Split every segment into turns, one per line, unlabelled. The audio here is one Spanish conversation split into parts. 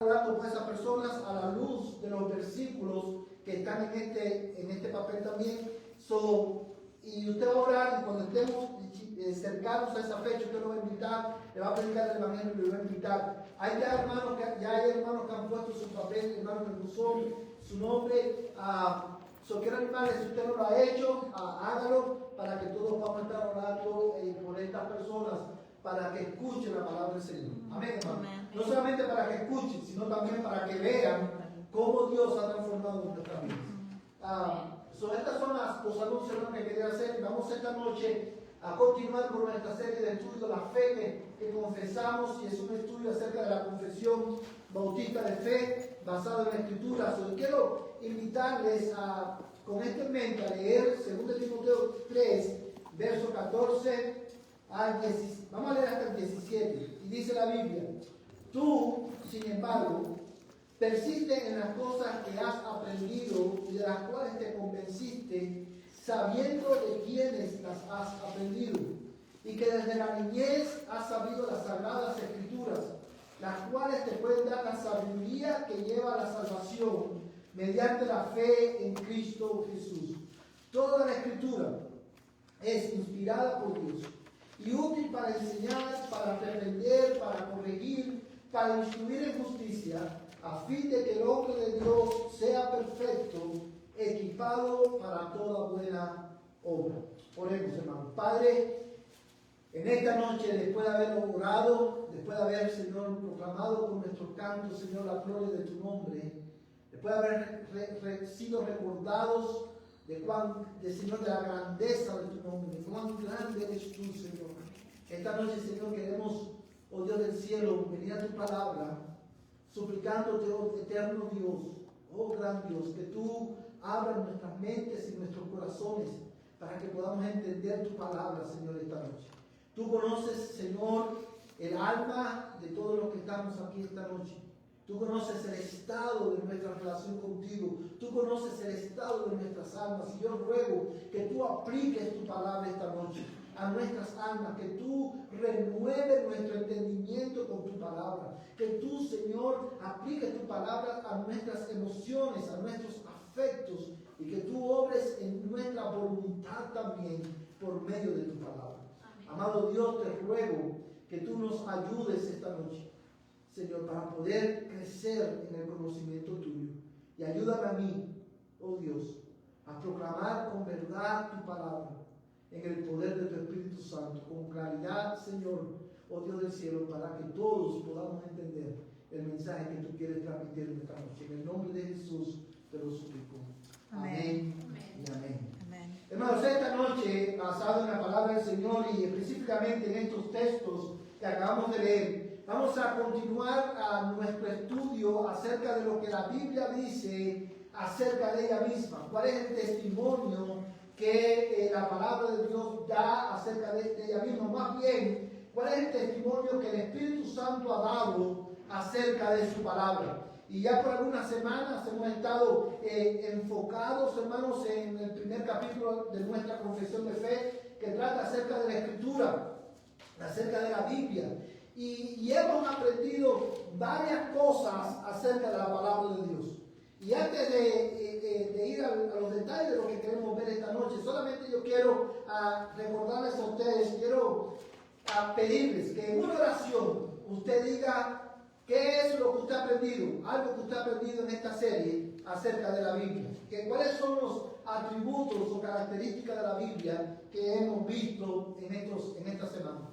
orando por esas personas a la luz de los versículos que están en este papel también. Y usted va a orar, y cuando estemos cercanos a esa fecha, usted lo va a invitar, le va a predicar el Evangelio y lo va a invitar. Hay hermanos que han puesto su papel, hermanos que puso su nombre. Quiero animarles, si usted no lo ha hecho, hágalo para que todos vamos a estar orando por estas personas, para que escuchen la palabra del Señor. Amén, hermano. No solamente para que escuchen, sino también para que vean cómo Dios ha transformado nuestras vidas. Estas son los anuncios que quería hacer. Vamos esta noche a continuar con nuestra serie de estudios, la fe que confesamos, y es un estudio acerca de la confesión bautista de fe basado en la Escritura. Quiero invitarles con esto en mente a leer 2 Timoteo 3, verso 14 al 17. Vamos a leer hasta el 17. Y dice la Biblia: tú, sin embargo, persiste en las cosas que has aprendido y de las cuales te convenciste, sabiendo de quiénes las has aprendido, y que desde la niñez has sabido las sagradas Escrituras, las cuales te pueden dar la sabiduría que lleva a la salvación mediante la fe en Cristo Jesús. Toda la Escritura es inspirada por Dios y útil para enseñar, para reprender, para corregir, para instruir en justicia, a fin de que el hombre de Dios sea perfecto, equipado para toda buena obra. Oremos, hermano. Padre, en esta noche, después de haber orado, después de haber, Señor, proclamado con nuestros cantos, Señor, la gloria de tu nombre, después de haber sido recordados Señor, de la grandeza de tu nombre, de cuán grande eres tú, Señor. Esta noche, Señor, queremos, oh Dios del cielo, venir a tu palabra, suplicándote, oh eterno Dios, oh gran Dios, que tú abras nuestras mentes y nuestros corazones para que podamos entender tu palabra, Señor, esta noche. Tú conoces, Señor, el alma de todos los que estamos aquí esta noche. Tú conoces el estado de nuestra relación contigo. Tú conoces el estado de nuestras almas. Y yo ruego que tú apliques tu palabra esta noche a nuestras almas, que tú renueves nuestro entendimiento con tu palabra, que tú, Señor, apliques tu palabra a nuestras emociones, a nuestros afectos, y que tú obres en nuestra voluntad también por medio de tu palabra. Amén. Amado Dios, te ruego que tú nos ayudes esta noche, Señor, para poder crecer en el conocimiento tuyo. Y ayúdame a mí, oh Dios, a proclamar con verdad tu palabra en el poder de tu Espíritu Santo, con claridad, Señor, oh Dios del cielo, para que todos podamos entender el mensaje que tú quieres transmitir en esta noche. En el nombre de Jesús te lo suplico. Amén. Amén. Y amén. Amén. Hermanos, esta noche, basado en la palabra del Señor y específicamente en estos textos que acabamos de leer, vamos a continuar a nuestro estudio acerca de lo que la Biblia dice acerca de ella misma. ¿Cuál es el testimonio que la palabra de Dios da acerca de ella misma? Más bien, ¿cuál es el testimonio que el Espíritu Santo ha dado acerca de su palabra? Y ya por algunas semanas hemos estado enfocados, hermanos, en el primer capítulo de nuestra confesión de fe, que trata acerca de la Escritura, acerca de la Biblia. Y hemos aprendido varias cosas acerca de la palabra de Dios. Y antes de ir a los detalles de lo que queremos ver esta noche, solamente yo quiero recordarles a ustedes, quiero pedirles que en una oración usted diga qué es lo que usted ha aprendido, algo que usted ha aprendido en esta serie acerca de la Biblia. ¿Cuáles son los atributos o características de la Biblia que hemos visto en esta semana?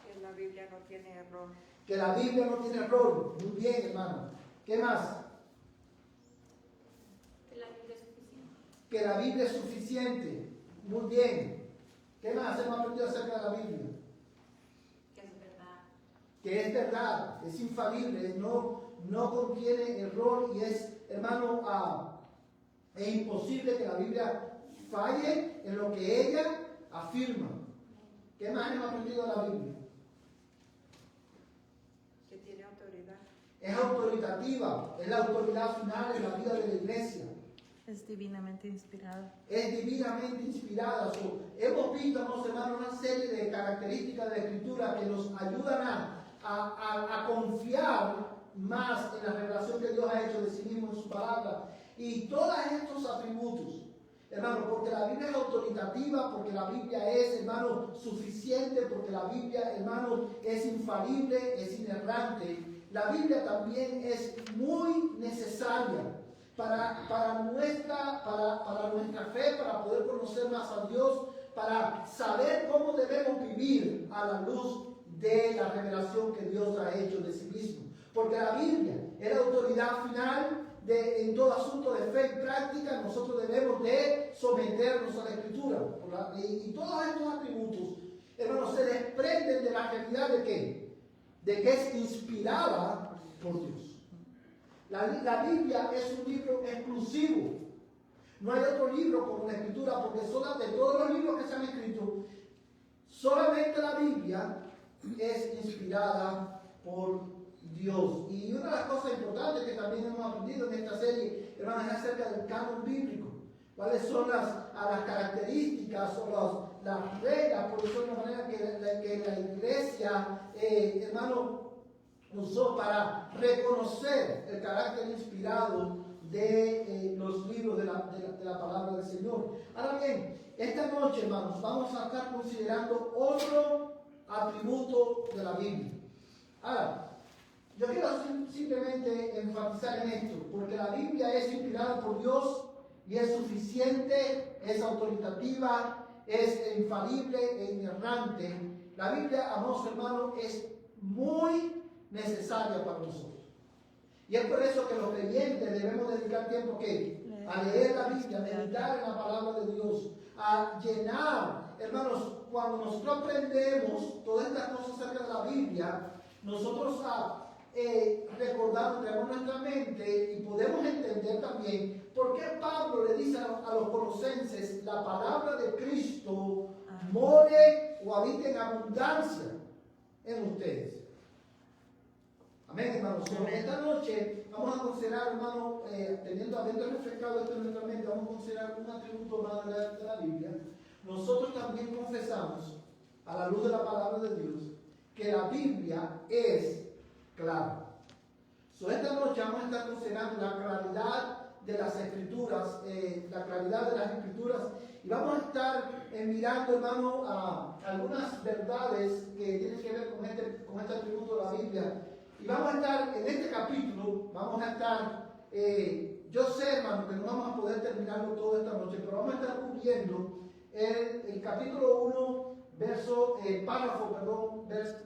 Que la Biblia no tiene error.
Que la Biblia no tiene error. Muy bien, hermano. ¿Qué más?
Que la Biblia es suficiente.
Que la Biblia es suficiente. Muy bien. ¿Qué más hemos aprendido acerca de la Biblia?
Que es verdad.
Que es verdad, es infalible, no contiene error y es, hermano, es imposible que la Biblia falle en lo que ella afirma. ¿Qué más hemos aprendido de la Biblia?
Que tiene autoridad.
Es autoritativa, es la autoridad final en la vida de la iglesia.
Es divinamente inspirada.
Es divinamente inspirada. Hemos visto, hermanos, una serie de características de la Escritura que nos ayudan a confiar más en la revelación que Dios ha hecho de sí mismo en su palabra. Y todos estos atributos, hermano, porque la Biblia es autoritativa, porque la Biblia es, hermano, suficiente, porque la Biblia, hermano, es infalible, es inerrante. La Biblia también es muy necesaria para nuestra fe, para poder conocer más a Dios, para saber cómo debemos vivir a la luz de la revelación que Dios ha hecho de sí mismo. Porque la Biblia es la autoridad final en todo asunto de fe y práctica. Nosotros debemos de someternos a la Escritura. Y todos estos atributos, hermanos, se desprenden de la realidad de ¿qué? De que es inspirada por Dios. La Biblia es un libro exclusivo. No hay otro libro como la Escritura, porque de todos los libros que se han escrito, solamente la Biblia es inspirada por Dios. Y una de las cosas importantes que también hemos aprendido en esta serie, hermanos, es acerca del canon bíblico. ¿Cuáles son las características o las reglas, por eso de una manera que la iglesia, hermano, usó para reconocer el carácter inspirado de los libros de la palabra del Señor? Ahora bien, esta noche, hermanos, vamos a estar considerando otro atributo de la Biblia. Ahora, yo quiero simplemente enfatizar en esto, porque la Biblia es inspirada por Dios y es suficiente, es autoritativa, es infalible e inerrante. La Biblia, amados hermanos, es muy necesaria para nosotros. Y es por eso que los creyentes debemos dedicar tiempo ¿qué? A leer la Biblia, a meditar en la palabra de Dios, a llenar, hermanos, cuando nosotros aprendemos todas estas cosas acerca de la Biblia, nosotros recordamos, traemos nuestra mente y podemos entender también por qué Pablo le dice a los colosenses: la palabra de Cristo more o habita en abundancia en ustedes. Amén, hermanos. Esta noche vamos a considerar, hermano, habiendo refrescado esto en nuestra mente, vamos a considerar un atributo más de la Biblia. Nosotros también confesamos, a la luz de la palabra de Dios, que la Biblia es clara. Esta noche vamos a estar considerando la claridad de las Escrituras, y vamos a estar mirando, hermano, a algunas verdades que tienen que ver con este atributo de la Biblia. Y vamos a estar en este capítulo, yo sé, hermano, que no vamos a poder terminarlo todo esta noche, pero vamos a estar cubriendo el capítulo 1,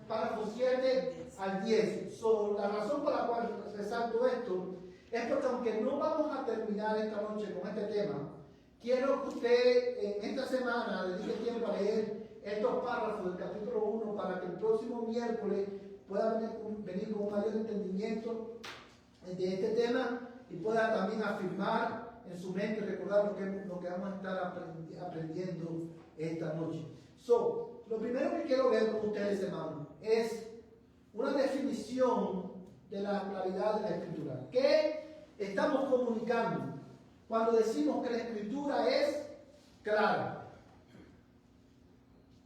párrafo 7 al 10. La razón por la cual resalto esto es porque, aunque no vamos a terminar esta noche con este tema, quiero que usted en esta semana dedique tiempo a leer estos párrafos del capítulo 1 para que el próximo miércoles pueda venir con un mayor entendimiento de este tema y pueda también afirmar en su mente y recordar lo que vamos a estar aprendiendo esta noche. Lo primero que quiero ver con ustedes, hermanos, es una definición de la claridad de la Escritura. ¿Qué estamos comunicando cuando decimos que la Escritura es clara?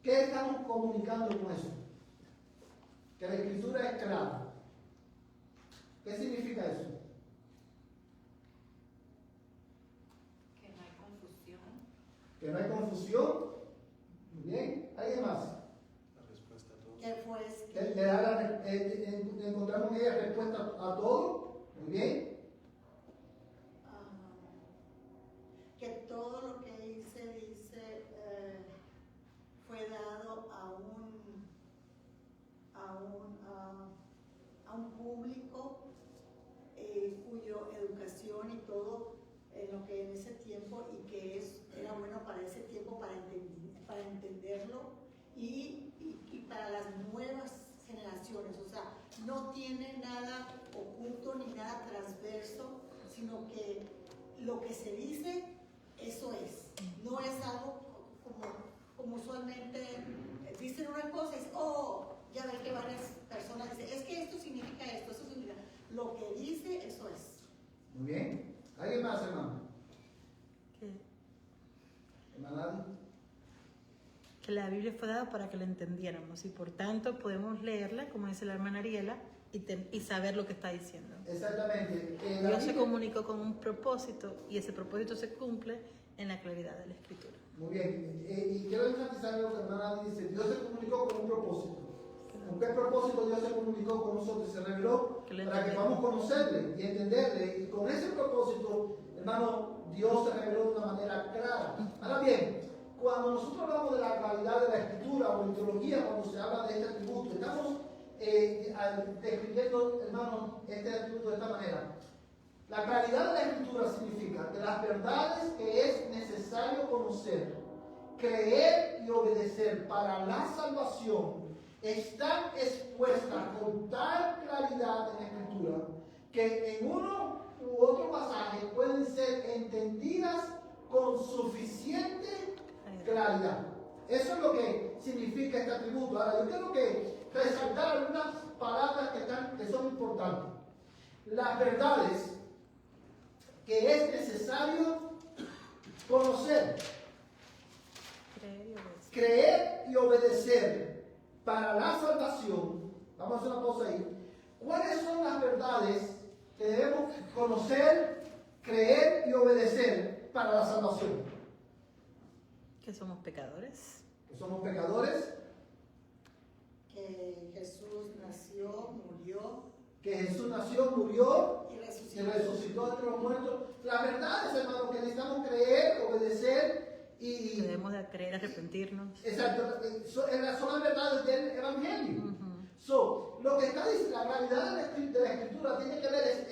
¿Qué estamos comunicando con eso? Que la Escritura es clara. ¿Qué significa eso?
Que no hay confusión.
Que no hay confusión. Muy bien. ¿Alguien más?
La respuesta a todo.
Que fue
Encontramos en ella respuesta a todo. Muy bien.
que todo lo que dice fue dado a un público cuya educación y todo en lo que en ese tiempo y que era bueno para ese tiempo para entenderlo y para las nuevas generaciones. O sea, no tiene nada oculto ni nada transverso, sino que lo que se dice, eso es. No es algo como usualmente dicen una cosa y dicen, ya ven que varias personas dicen, es que esto significa esto, eso significa. Lo que dice, eso es.
Muy bien. ¿Alguien más, hermano? ¿Hermana?
Que la Biblia fue dada para que la entendiéramos y por tanto podemos leerla, como dice la hermana Ariela, y saber lo que está diciendo.
Exactamente. La
Dios se
Biblia-
comunicó con un propósito y ese propósito se cumple en la claridad de la Escritura.
Muy bien. Y quiero enfatizar lo que la hermana dice. Dios se comunicó con un propósito. ¿Con qué propósito Dios se comunicó con nosotros? Se reveló
Que lo
para que
entendamos.
podamos conocerle y entenderle. Y con ese propósito, hermano, Dios se reveló de una manera clara. Ahora bien, cuando nosotros hablamos de la claridad de la Escritura o en teología, cuando se habla de este atributo, estamos describiendo, hermano, este atributo de esta manera. La claridad de la Escritura significa que las verdades que es necesario conocer, creer y obedecer para la salvación están expuestas con tal claridad en la Escritura que en uno u otro pasaje pueden ser entendidas con suficiente claridad. Eso es lo que significa este atributo. Ahora, yo quiero que resaltar algunas palabras que son importantes. Las verdades que es necesario conocer, creer y obedecer para la salvación. Vamos a hacer una pausa ahí. ¿Cuáles son las verdades que debemos conocer, creer y obedecer para la salvación?
Que somos pecadores.
Que somos pecadores,
Que Jesús nació, murió
que Jesús nació, murió
y
y
resucitó.
resucitó entre los muertos. Las verdades, hermano, que necesitamos creer, obedecer y...
Debemos de creer, arrepentirnos.
Exacto, son las verdades del Evangelio.
Ujú.
So, lo que está diciendo, la realidad de la Escritura tiene que ver,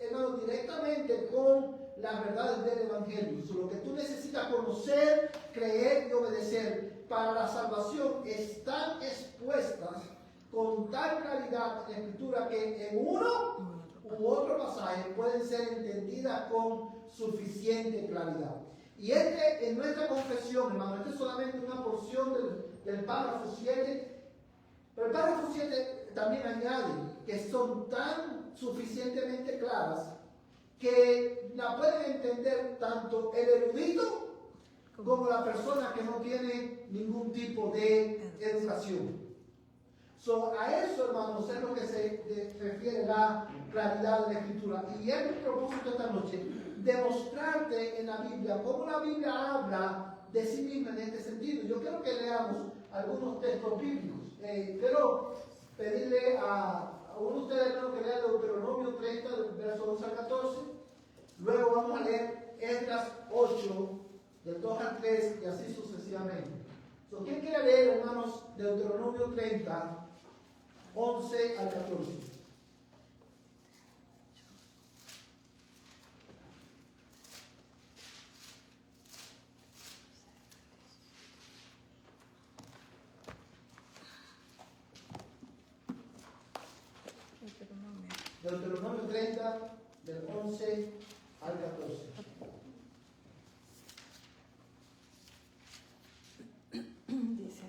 hermano, directamente con las verdades del Evangelio. So, lo que tú necesitas conocer, creer y obedecer para la salvación están expuestas con tal claridad en la Escritura que en uno u otro pasaje pueden ser entendidas con suficiente claridad. Y en nuestra confesión, hermano, esta es solamente una porción del párrafo 7. Pero el párrafo 7 también añade que son tan suficientemente claras que la pueden entender tanto el erudito como la persona que no tiene ningún tipo de educación. A eso, hermanos, es lo que se refiere la claridad de la Escritura. Y es mi propósito esta noche demostrarte en la Biblia cómo la Biblia habla de sí misma en este sentido. Yo quiero que leamos algunos textos bíblicos. Quiero pedirle a uno de ustedes, hermano, que lea Deuteronomio 30, del verso 12 al 14. Luego vamos a leer Esdras 8, del 2 al 3 y así sucesivamente. ¿Quién quiere leer, hermanos, Deuteronomio 30, 11 al 14? Deuteronomio 30, del 11 al 14.
Dice: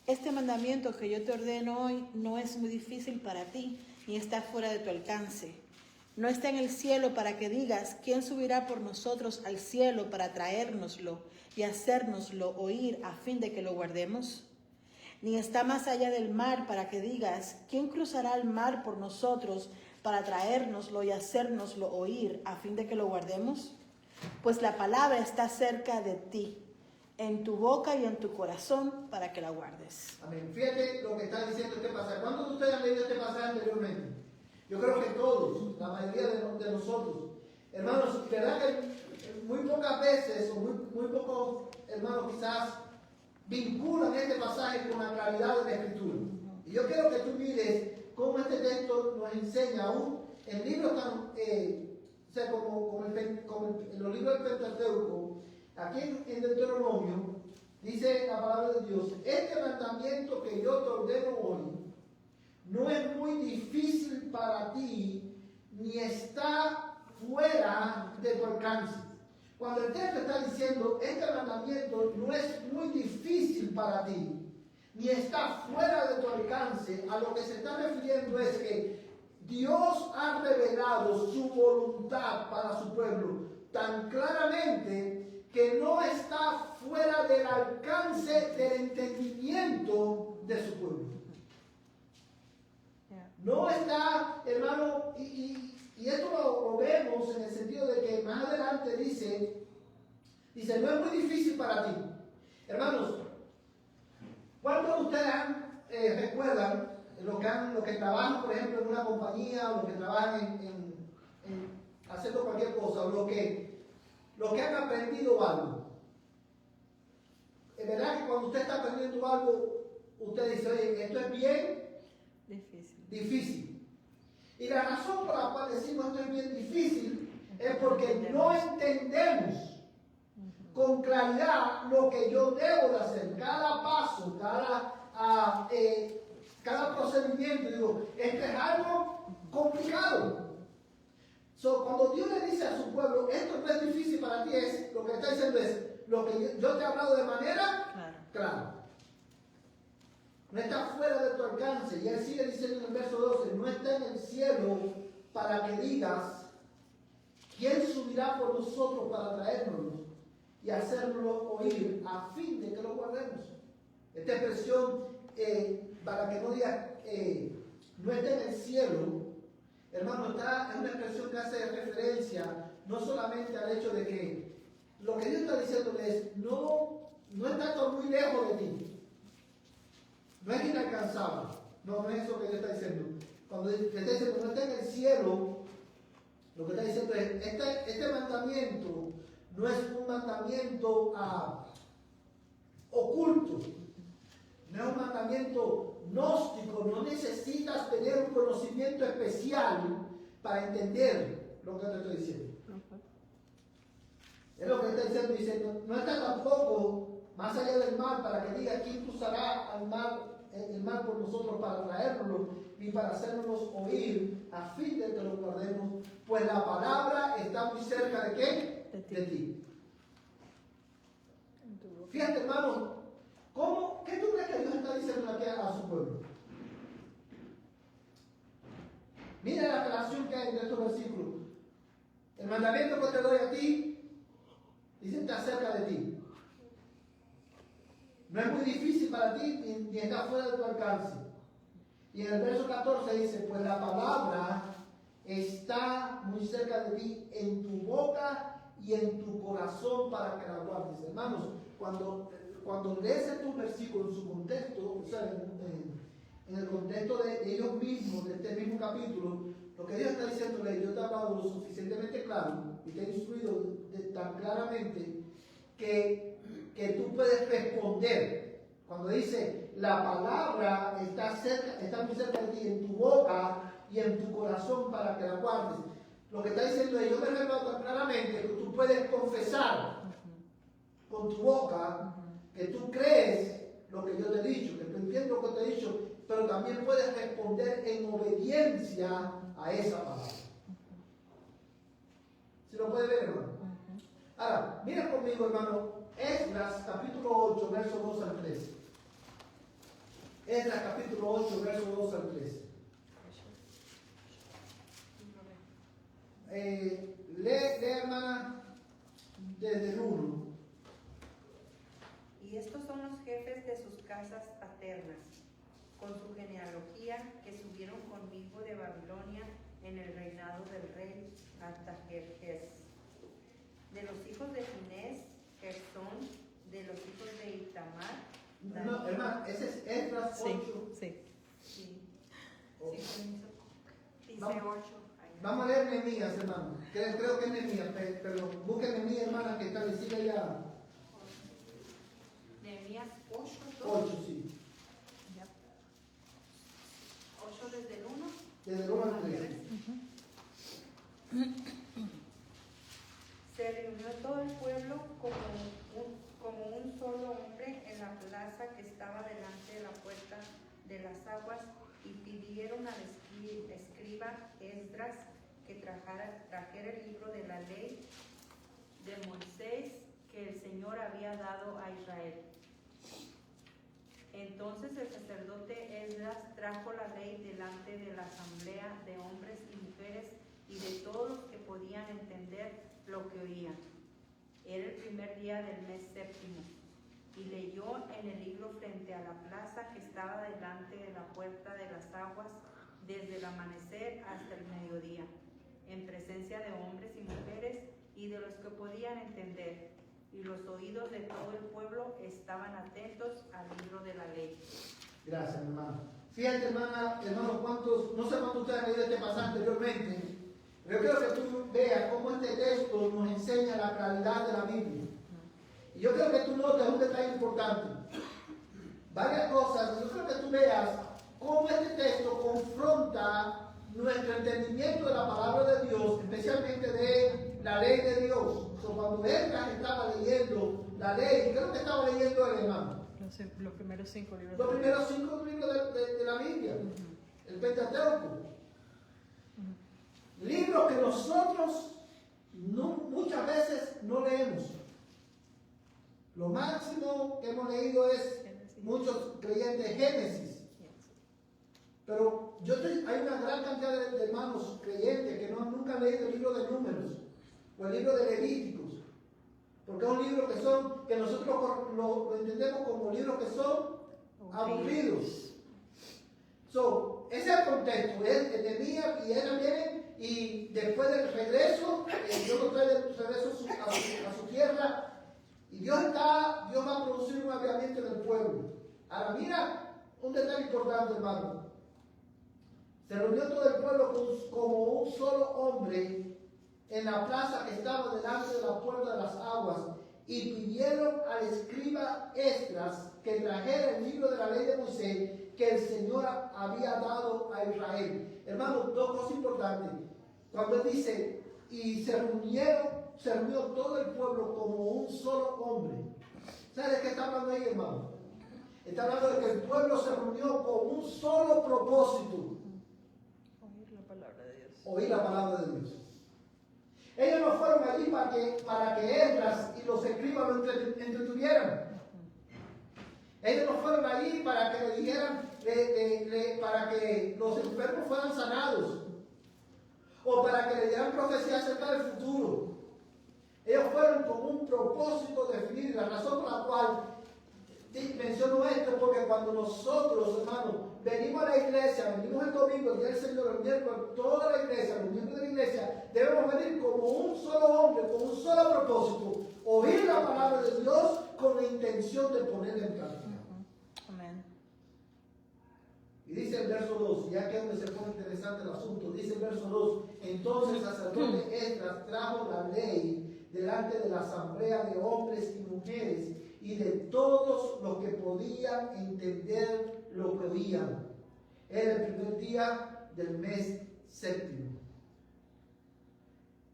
Este mandamiento que yo te ordeno hoy no es muy difícil para ti, ni está fuera de tu alcance. No está en el cielo para que digas, ¿quién subirá por nosotros al cielo para traérnoslo y hacérnoslo oír a fin de que lo guardemos? Ni está más allá del mar para que digas, ¿quién cruzará el mar por nosotros para traérnoslo y hacérnoslo oír a fin de que lo guardemos? Pues la palabra está cerca de ti, en tu boca y en tu corazón, para que la guardes.
Amén. Fíjate lo que está diciendo este pasaje. ¿Cuántos de ustedes han leído este pasaje anteriormente? Yo creo que todos, la mayoría de nosotros. Hermanos, ¿verdad que muy pocas veces, o muy pocos hermanos quizás, vinculan este pasaje con la claridad de la Escritura? Y yo quiero que tú mires cómo este texto nos enseña aún en libros tan, como en los libros del Pentateuco, aquí en Deuteronomio, dice la palabra de Dios: este mandamiento que yo te ordeno hoy no es muy difícil para ti, ni está fuera de tu alcance. Cuando el texto está diciendo, este mandamiento no es muy difícil para ti, ni está fuera de tu alcance, a lo que se está refiriendo es que Dios ha revelado su voluntad para su pueblo tan claramente que no está fuera del alcance del entendimiento de su pueblo. No está, hermano, y esto lo vemos en el sentido de que más adelante dice, no es muy difícil para ti. Hermanos, ¿cuántos de ustedes recuerdan los que trabajan, por ejemplo, en una compañía, o los que trabajan en haciendo cualquier cosa, o los que han aprendido algo? Es verdad que cuando usted está aprendiendo algo, usted dice, oye, esto es bien difícil. Y la razón por la cual decimos esto es bien difícil es porque no entendemos con claridad lo que yo debo de hacer, cada paso, cada procedimiento. Digo, esto es algo complicado. Cuando Dios le dice a su pueblo, esto no es difícil para ti, lo que está diciendo es, lo que yo te he hablado de manera clara. No está fuera de tu alcance. Y él sigue diciendo en el verso 12, no está en el cielo para que digas, ¿quién subirá por nosotros para traérnoslo y hacerlo oír a fin de que lo guardemos? Esta expresión, para que no diga, no está en el cielo, hermano, es una expresión que hace referencia no solamente al hecho de que lo que Dios está diciendo es, no está todo muy lejos de ti. No es inalcanzable. No es eso que Dios está diciendo. Cuando le está diciendo no está en el cielo, lo que está diciendo es, este mandamiento no es un mandamiento oculto. No es un mandamiento gnóstico. No necesitas tener un conocimiento especial para entender lo que te estoy diciendo. Es lo que está diciendo. Dice, no está tampoco más allá del mar para que diga quién cruzará el mar por nosotros para traérnoslo, ni para hacernos oír a fin de que lo guardemos, pues la palabra está muy cerca de ¿qué? De ti. Fíjate, hermano, ¿qué tú crees que Dios está diciendo aquí a su pueblo? Mira la relación que hay entre estos versículos. El mandamiento que te doy a ti, dice, está cerca de ti. No es muy difícil para ti, ni está fuera de tu alcance. Y en el verso 14 dice, pues la palabra está muy cerca de ti, en tu boca y en tu corazón para que la guardes. Hermanos, cuando lees estos versículos en su contexto, o sea, en el contexto de ellos mismos, de este mismo capítulo, lo que Dios está diciéndole, yo te he hablado lo suficientemente claro y te he instruido tan claramente que tú puedes responder. Cuando dice, la palabra está muy cerca de ti, en tu boca y en tu corazón para que la guardes. Lo que está diciendo es, yo me recuerdo tan claramente que tú puedes confesar con tu boca que tú crees lo que yo te he dicho, que tú entiendes lo que te he dicho, pero también puedes responder en obediencia a esa palabra. ¿Sí lo puede ver, hermano? Ahora, mira conmigo, hermano, Esdras capítulo 8, verso 2 al 13. Esdras capítulo 8, verso 2 al 13. Lee, hermana, desde el 1.
Y estos son los jefes de sus casas paternas, con su genealogía, que subieron conmigo de Babilonia en el reinado del rey Artajerjes. De los hijos de Finés, Gersón, de los hijos de Itamar.
No, hermano, ese es Esdras 8.
Sí.
Sí.
Oh.
Dice
Vamos.
8.
Vamos a leer Nehemías, hermano. Creo que es Nehemías, pero busquen Nehemías, hermana, que está decida ya.
Nehemías 8,
8, sí.
8 desde el 1.
Desde el 1 al 3.
Se reunió todo el pueblo como un solo hombre en la plaza que estaba delante de la puerta de las aguas, y pidieron al escriba Esdras que trajera el libro de la ley de Moisés que el Señor había dado a Israel. Entonces el sacerdote Esdras trajo la ley delante de la asamblea de hombres y mujeres y de todos los que podían entender lo que oían. Era el primer día del mes séptimo. Y leyó en el libro frente a la plaza que estaba delante de la puerta de las aguas, desde el amanecer hasta el mediodía, en presencia de hombres y mujeres y de los que podían entender. Y los oídos de todo el pueblo estaban atentos al libro de la ley.
Gracias, hermano. Fíjate, hermano, no sé cuántos ustedes han leído este pasaje anteriormente, pero yo quiero que tú veas cómo este texto nos enseña la claridad de la Biblia. Y yo creo que tú notes un detalle importante. Varias cosas. Yo creo que tú veas cómo este texto confronta nuestro entendimiento de la palabra de Dios, especialmente de la ley de Dios. Cuando Edras estaba leyendo la ley, ¿qué es lo que estaba leyendo el hermano?
Los primeros 5 libros.
Los primeros 5 libros de la Biblia, el Pentateuco. Libros que nosotros muchas veces no leemos. Lo máximo que hemos leído es muchos creyentes Génesis. Pero hay una gran cantidad de hermanos creyentes que nunca han leído el libro de Números o el libro de Levíticos. Porque es un libro que nosotros lo entendemos como libros que son aburridos. Ese es el contexto. Nehemías y Ezra vienen y después del regreso, Dios lo trae de regreso a su tierra. Y Dios va a producir un avivamiento en el pueblo. Ahora mira un detalle importante, hermano. Se reunió todo el pueblo como un solo hombre en la plaza que estaba delante de la puerta de las aguas y pidieron al escriba Esdras que trajera el libro de la ley de Moisés que el Señor había dado a Israel. Hermano, dos cosas importantes. Cuando él dice, y se reunió todo el pueblo como un solo hombre. ¿Sabes de qué está hablando ahí, hermano? Está hablando de que el pueblo se reunió con un solo propósito.
Oír la palabra de Dios.
Oír la palabra de Dios. Ellos no fueron allí para que Esdras y los escribas lo entretuvieran. Ellos no fueron allí para que le dijeran, para que los enfermos fueran sanados. O para que le dieran profecía acerca del futuro. Ellos fueron con un propósito definido. La razón por la cual menciono esto es porque cuando nosotros, hermanos, venimos a la iglesia, venimos el domingo, el día del Señor, el miércoles, toda la iglesia, los miembros de la iglesia, debemos venir como un solo hombre, con un solo propósito, oír la palabra de Dios con la intención de ponerla en práctica.
Amén.
Y dice el verso 2, ya que es donde se pone interesante el asunto, dice el verso 2, entonces el sacerdote Esdras trajo la ley delante de la asamblea de hombres y mujeres y de todos los que podían entender lo que oían. Era el primer día del mes séptimo.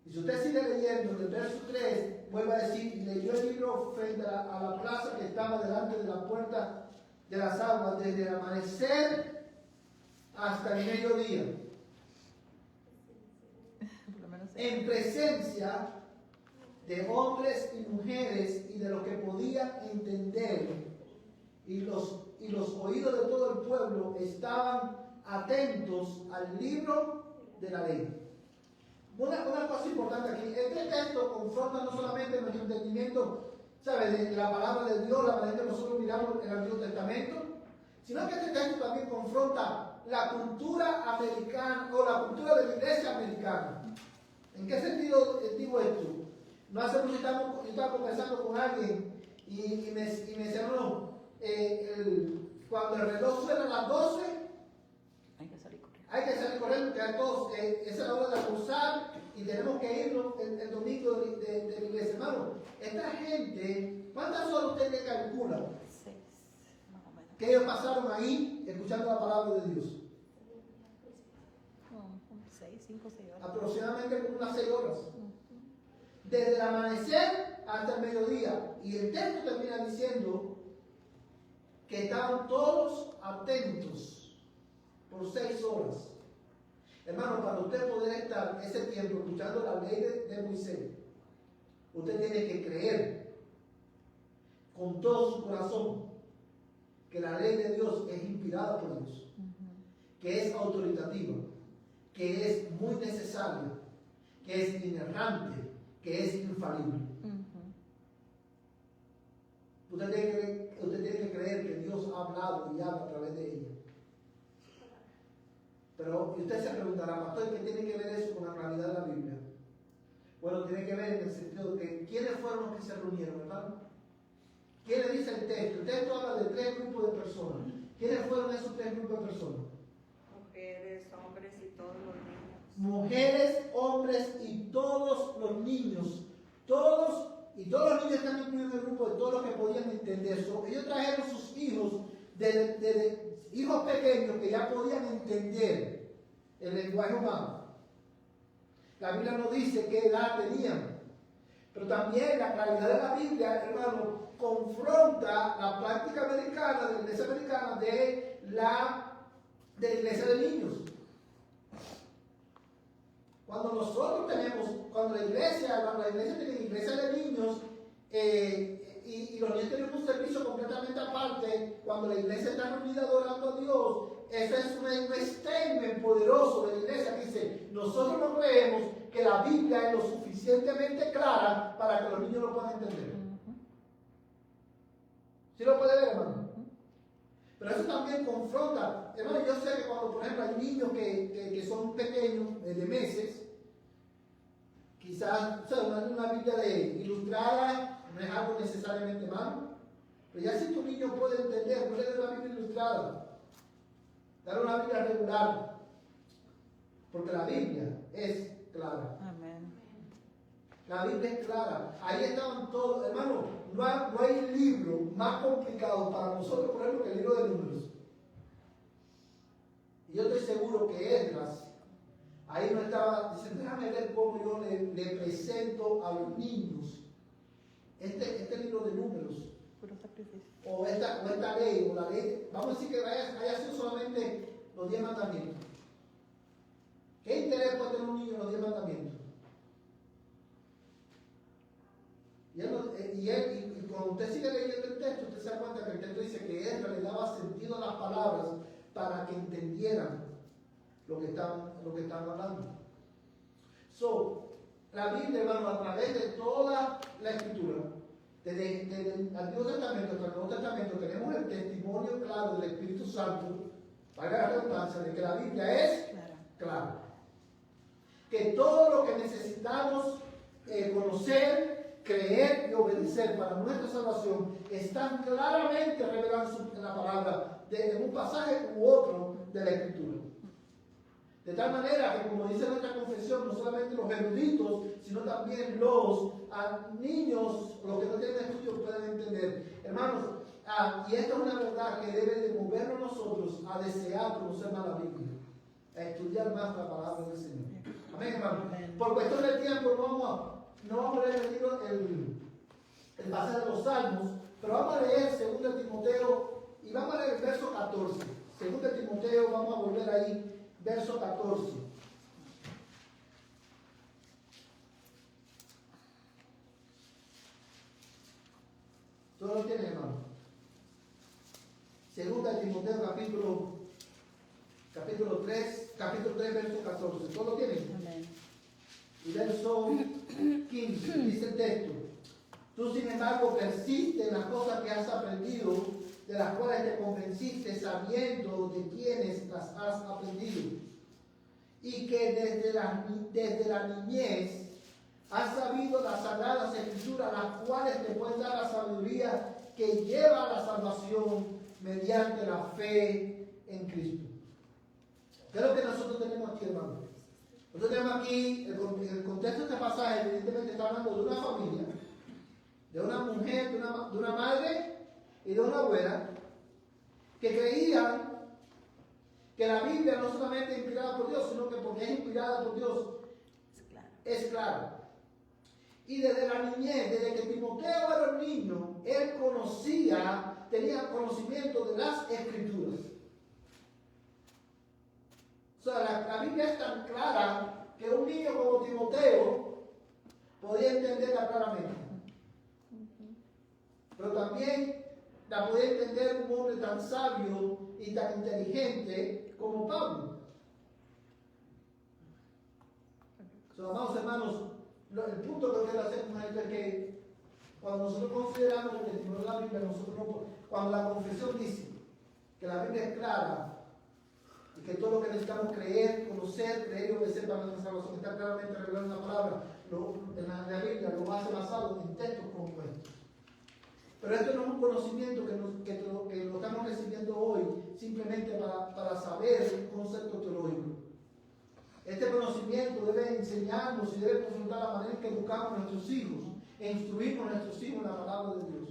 Y si usted sigue leyendo, en el verso 3, vuelve a decir, y leyó el libro frente a la plaza que estaba delante de la puerta de las aguas, desde el amanecer hasta el mediodía. En presencia de hombres y mujeres y de los que podían entender, y los oídos de todo el pueblo estaban atentos al libro de la ley. Una cosa importante aquí, este texto confronta no solamente nuestro entendimiento, ¿sabe?, de la palabra de Dios, la manera que nosotros miramos el Antiguo Testamento, sino que este texto también confronta la cultura americana o la cultura de la iglesia americana. ¿En qué sentido digo esto? No hace mucho yo estaba conversando con alguien y me decía, no, cuando el reloj suena a las 12,
hay que salir corriendo.
Hay que salir corriendo, que todos, esa es la hora de almorzar y tenemos que irnos el domingo de la iglesia. Hermano, esta gente, ¿cuántas horas usted le calcula
6, más o menos.
que ellos pasaron ahí escuchando la palabra de Dios?
5 o 6 horas.
Aproximadamente como unas 6 horas. Desde el amanecer hasta el mediodía. Y el texto termina diciendo que estaban todos atentos por 6 horas. Hermano, para usted poder estar ese tiempo escuchando la ley de Moisés, usted tiene que creer con todo su corazón que la ley de Dios es inspirada por Dios, que es autoritativa, que es muy necesaria, que es inerrante, que es infalible. usted tiene que creer que Dios ha hablado y habla a través de ella. Pero usted se preguntará, pastor, ¿qué tiene que ver eso con la claridad de la Biblia? Bueno, tiene que ver en el sentido de que ¿quiénes fueron los que se reunieron, hermano? ¿Quién le dice el texto? El texto habla de 3 grupos de personas. ¿Quiénes fueron esos 3 grupos de personas?
Mujeres, hombres y todos los niños.
Mujeres, hombres y todos los niños. Todos los niños están incluidos en el grupo de todos los que podían entender eso. Ellos trajeron sus hijos, hijos pequeños que ya podían entender el lenguaje humano. La Biblia no dice qué edad tenían, pero también la claridad de la Biblia, hermano, confronta la práctica americana, de la iglesia americana, de la iglesia de niños. Cuando la iglesia tiene iglesia de niños, y los niños tienen un servicio completamente aparte, cuando la iglesia está reunida adorando a Dios, ese es un statement poderoso de la iglesia que dice, nosotros no creemos que la Biblia es lo suficientemente clara para que los niños lo puedan entender. ¿Sí lo puede ver, hermano? Pero eso también confronta. Hermano, yo sé que cuando, por ejemplo, hay niños que son pequeños, de meses, quizás, o sea, una Biblia ilustrada no es algo necesariamente malo. Pero ya si tu niño puede entender, no le des una Biblia ilustrada. Dale una Biblia regular. Porque la Biblia es clara.
Amén.
La Biblia es clara. Ahí estaban todos. Hermano, no hay libro más complicado para nosotros, por ejemplo, que el libro de Números. Y yo estoy seguro que Esdras, ahí no estaba, dice, déjame ver cómo yo le presento a los niños este libro de Números.
Puro sacrificio.
O esta ley, o la ley. Vamos a decir que haya sido solamente los 10 mandamientos. ¿Qué interés puede tener un niño en los 10 mandamientos? Y cuando usted sigue leyendo el texto, usted se da cuenta que el texto dice que Ezra le daba sentido a las palabras para que entendieran lo que están hablando. La Biblia, hermano, a través de toda la Escritura, desde el Antiguo Testamento hasta el Nuevo Testamento, tenemos el testimonio claro del Espíritu Santo, para la redundancia, de que la Biblia es clara. Que todo lo que necesitamos conocer, creer y obedecer para nuestra salvación están claramente revelados en la palabra, en un pasaje u otro de la Escritura. De tal manera que, como dice nuestra confesión, no solamente los eruditos, sino también los niños, los que no tienen estudios, pueden entender. Hermanos, y esta es una verdad que debe de movernos nosotros a desear conocer más la Biblia, a estudiar más la palabra del Señor. Amén, hermano. Por cuestión del tiempo no vamos a leer el pasaje de los Salmos, pero vamos a leer 2 Timoteo y vamos a leer el verso 14. 2 Timoteo, vamos a volver ahí. Verso 14. ¿Todos lo tienen, hermano? 2 Timoteo capítulo 3, verso 14. ¿Todos lo tienen?
Amén.
Y verso 15, dice el texto. Tú, sin embargo, persiste en las cosas que has aprendido, de las cuales te convenciste, sabiendo de quiénes las has aprendido, y que desde la niñez has sabido las sagradas escrituras, las cuales te pueden dar la sabiduría que lleva a la salvación mediante la fe en Cristo. ¿Qué es lo que nosotros tenemos aquí, hermano? Nosotros tenemos aquí, el contexto de este pasaje, evidentemente está hablando de una familia, de una mujer, de una madre y de una abuela, que creían que la Biblia no solamente es inspirada por Dios, sino que porque es inspirada por Dios, es claro. Y desde la niñez, desde que Timoteo era un niño, él tenía conocimiento de las Escrituras. O sea, la Biblia es tan clara que un niño como Timoteo podía entenderla claramente. Pero también la podía entender un hombre tan sabio y tan inteligente como Pablo. Amados hermanos, el punto que quiero hacer con esto es que Cuando nosotros consideramos el testimonio de la Biblia, nosotros no, cuando la confesión dice que la Biblia es clara y que todo lo que necesitamos creer, conocer, creer y obedecer para nuestra salvación está claramente revelado en la palabra, en la Biblia lo hace basado en textos como estos. Pero esto no es un conocimiento que lo estamos recibiendo hoy simplemente para saber un concepto teológico. Este conocimiento debe enseñarnos y debe confrontar la manera en que educamos a nuestros hijos e instruimos a nuestros hijos en la palabra de Dios.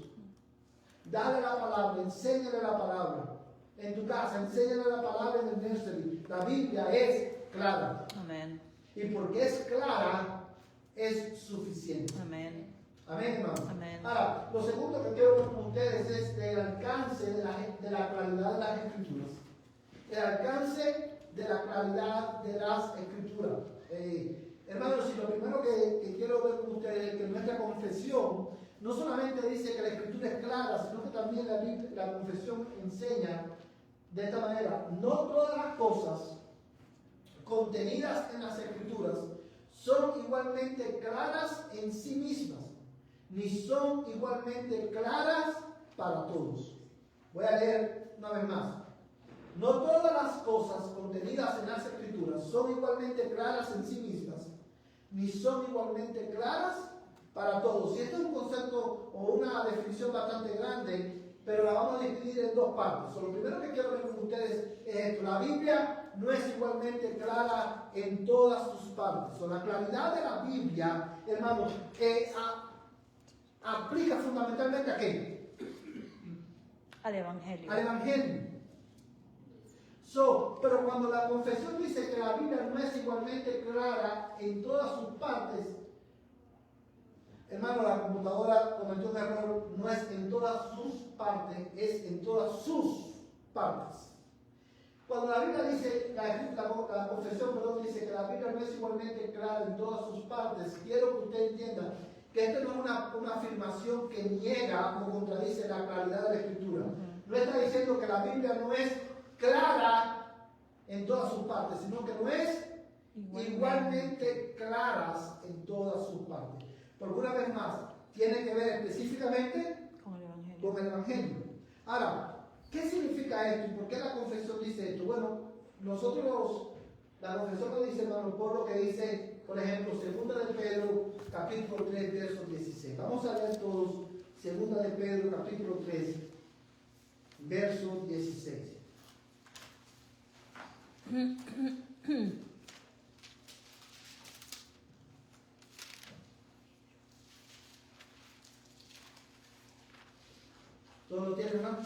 Dale la palabra, enséñale la palabra. En tu casa, enséñale la palabra en el nursery. La Biblia es clara.
Amén.
Y porque es clara, es suficiente.
Amén.
Amén, hermano.
Amén.
Ahora, lo segundo que quiero ver con ustedes es el alcance de la claridad de las Escrituras. El alcance de la claridad de las Escrituras. Hermanos, y lo primero que quiero ver con ustedes es que nuestra confesión no solamente dice que la Escritura es clara, sino que también la confesión enseña de esta manera: no todas las cosas contenidas en las Escrituras son igualmente claras en sí mismas, ni son igualmente claras para todos. Voy a leer una vez más. No todas las cosas contenidas en las Escrituras son igualmente claras en sí mismas, ni son igualmente claras para todos. Y este es un concepto o una definición bastante grande, pero la vamos a dividir en dos partes. Lo primero que quiero ver con ustedes es esto: la Biblia no es igualmente clara en todas sus partes. La claridad de la Biblia, hermanos, aplica fundamentalmente ¿a qué?
Al Evangelio.
Al Evangelio. Pero cuando la confesión dice que la Biblia no es igualmente clara en todas sus partes, hermano, la computadora cometió un error. No es en todas sus partes, es en todas sus partes. Cuando la Biblia dice, la confesión, dice que la Biblia no es igualmente clara en todas sus partes, quiero que usted entienda que esto no es una afirmación que niega o contradice la claridad de la Escritura. No está diciendo que la Biblia no es clara en todas sus partes, sino que no es igualmente claras en todas sus partes. Porque una vez más, tiene que ver específicamente con el Evangelio. Ahora, ¿qué significa esto y por qué la confesión dice esto? Bueno, la confesión lo dice, hermano, por lo que dice, por ejemplo, 2 de Pedro, capítulo 3, verso 16. Vamos a leer todos 2 de Pedro, capítulo 3, verso 16. ¿Todos lo tienen, hermano?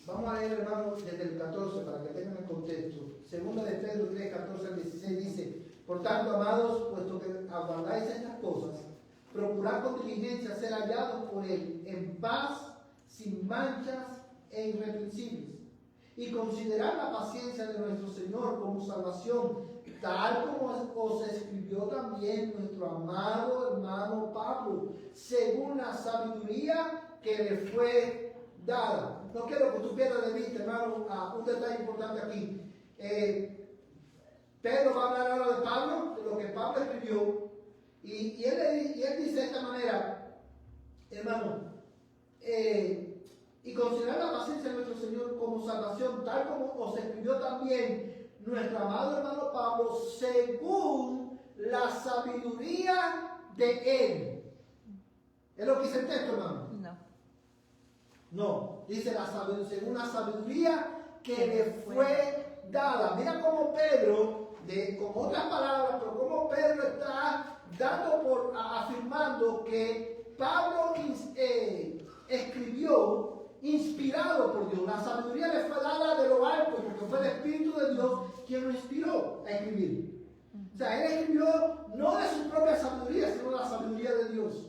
Vamos a leer, hermano, desde el 14 para que tengan el contexto. 2 de Pedro 3, 14 al 16 dice: por tanto, amados, puesto que aguardáis estas cosas, procurad con diligencia ser hallados por Él en paz, sin manchas e irreprensibles, y considerad la paciencia de nuestro Señor como salvación, tal como os escribió también nuestro amado hermano Pablo, según la sabiduría que le fue dada. No quiero que tú pierdas de vista, hermano, un detalle importante aquí. Pedro va a hablar ahora de Pablo, de lo que Pablo escribió, y él dice de esta manera, hermano, y considerar la paciencia de nuestro Señor como salvación, tal como os escribió también nuestro amado hermano Pablo, según la sabiduría de Él. ¿Es lo que dice el texto, hermano? No, dice según la sabiduría que le fue dada. Mira cómo Pedro, con otras palabras, pero cómo Pedro está afirmando que Pablo escribió inspirado por Dios. La sabiduría le fue dada de lo alto, porque fue el Espíritu de Dios quien lo inspiró a escribir. O sea, él escribió no de su propia sabiduría, sino de la sabiduría de Dios.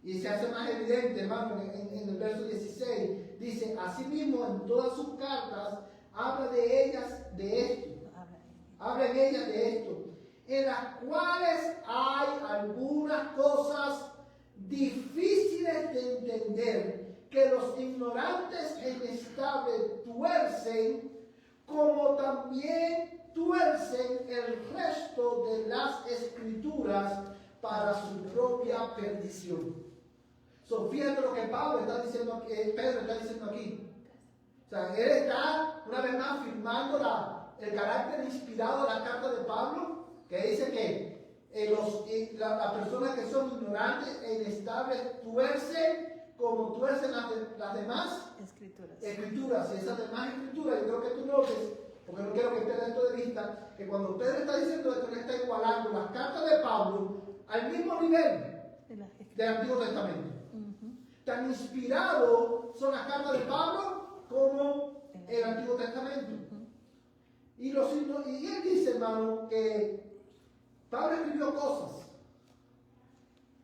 Y se hace más evidente, hermano, en el verso 16. Dice: asimismo, en todas sus cartas, habla de ellas de esto. Habla en ellas de esto. En las cuales hay algunas cosas difíciles de entender, que los ignorantes e inestables tuercen, como también tuercen el resto de las escrituras para su propia perdición. Fíjate lo que Pedro está diciendo aquí. O sea, él está una vez más firmando el carácter inspirado de la carta de Pablo, que dice que las personas que son ignorantes e inestables tuercen como tuercen las demás escrituras. Y esas demás escrituras, yo creo que tú notes, porque no quiero que pierda esto de vista, que cuando Pedro está diciendo esto, él está igualando las cartas de Pablo al mismo nivel del Antiguo Testamento. Tan inspirado son las cartas de Pablo como el Antiguo Testamento. Y él dice, hermano, que Pablo escribió cosas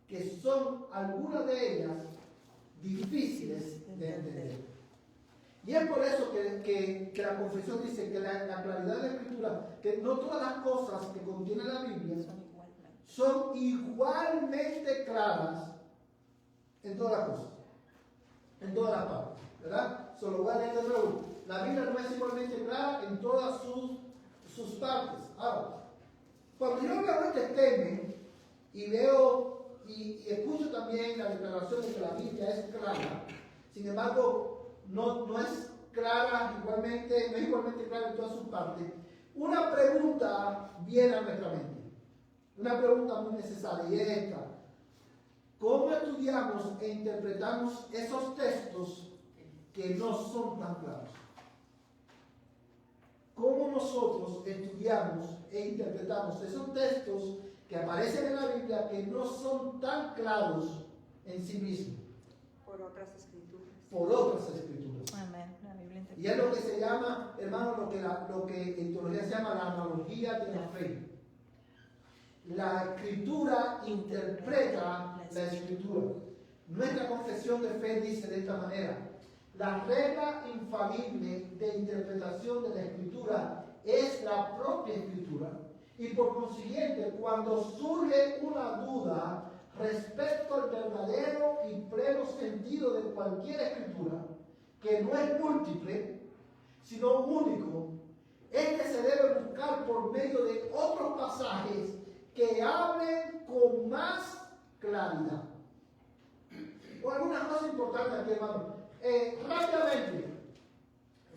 que son algunas de ellas difíciles de entender. Y es por eso que la confesión dice que la claridad de la Escritura, que no todas las cosas que contiene la Biblia son igualmente claras en todas las cosas, en todas las partes, ¿verdad? Solo voy a leer de nuevo. La Biblia no es igualmente clara en todas sus partes. Ahora, cuando yo veo este tema y veo y escucho también la declaración de que la Biblia es clara, sin embargo, no es clara igualmente, no es igualmente clara en todas sus partes, una pregunta viene a nuestra mente. Una pregunta muy necesaria y es esta: ¿cómo estudiamos e interpretamos esos textos que no son tan claros? ¿Cómo nosotros estudiamos e interpretamos esos textos que aparecen en la Biblia que no son tan claros en sí mismos?
Por otras escrituras.
Por otras escrituras.
Amén. La Biblia interpreta.
Y es lo que se llama, hermano, lo que en teología se llama la analogía de la fe. La Escritura interpreta la Escritura. Nuestra confesión de fe dice de esta manera: la regla infalible de interpretación de la Escritura es la propia Escritura, y por consiguiente, cuando surge una duda respecto al verdadero y pleno sentido de cualquier Escritura, que no es múltiple, sino único, este se debe buscar por medio de otros pasajes que hablen con más claridad. O alguna cosa importante aquí, hermano. Rápidamente,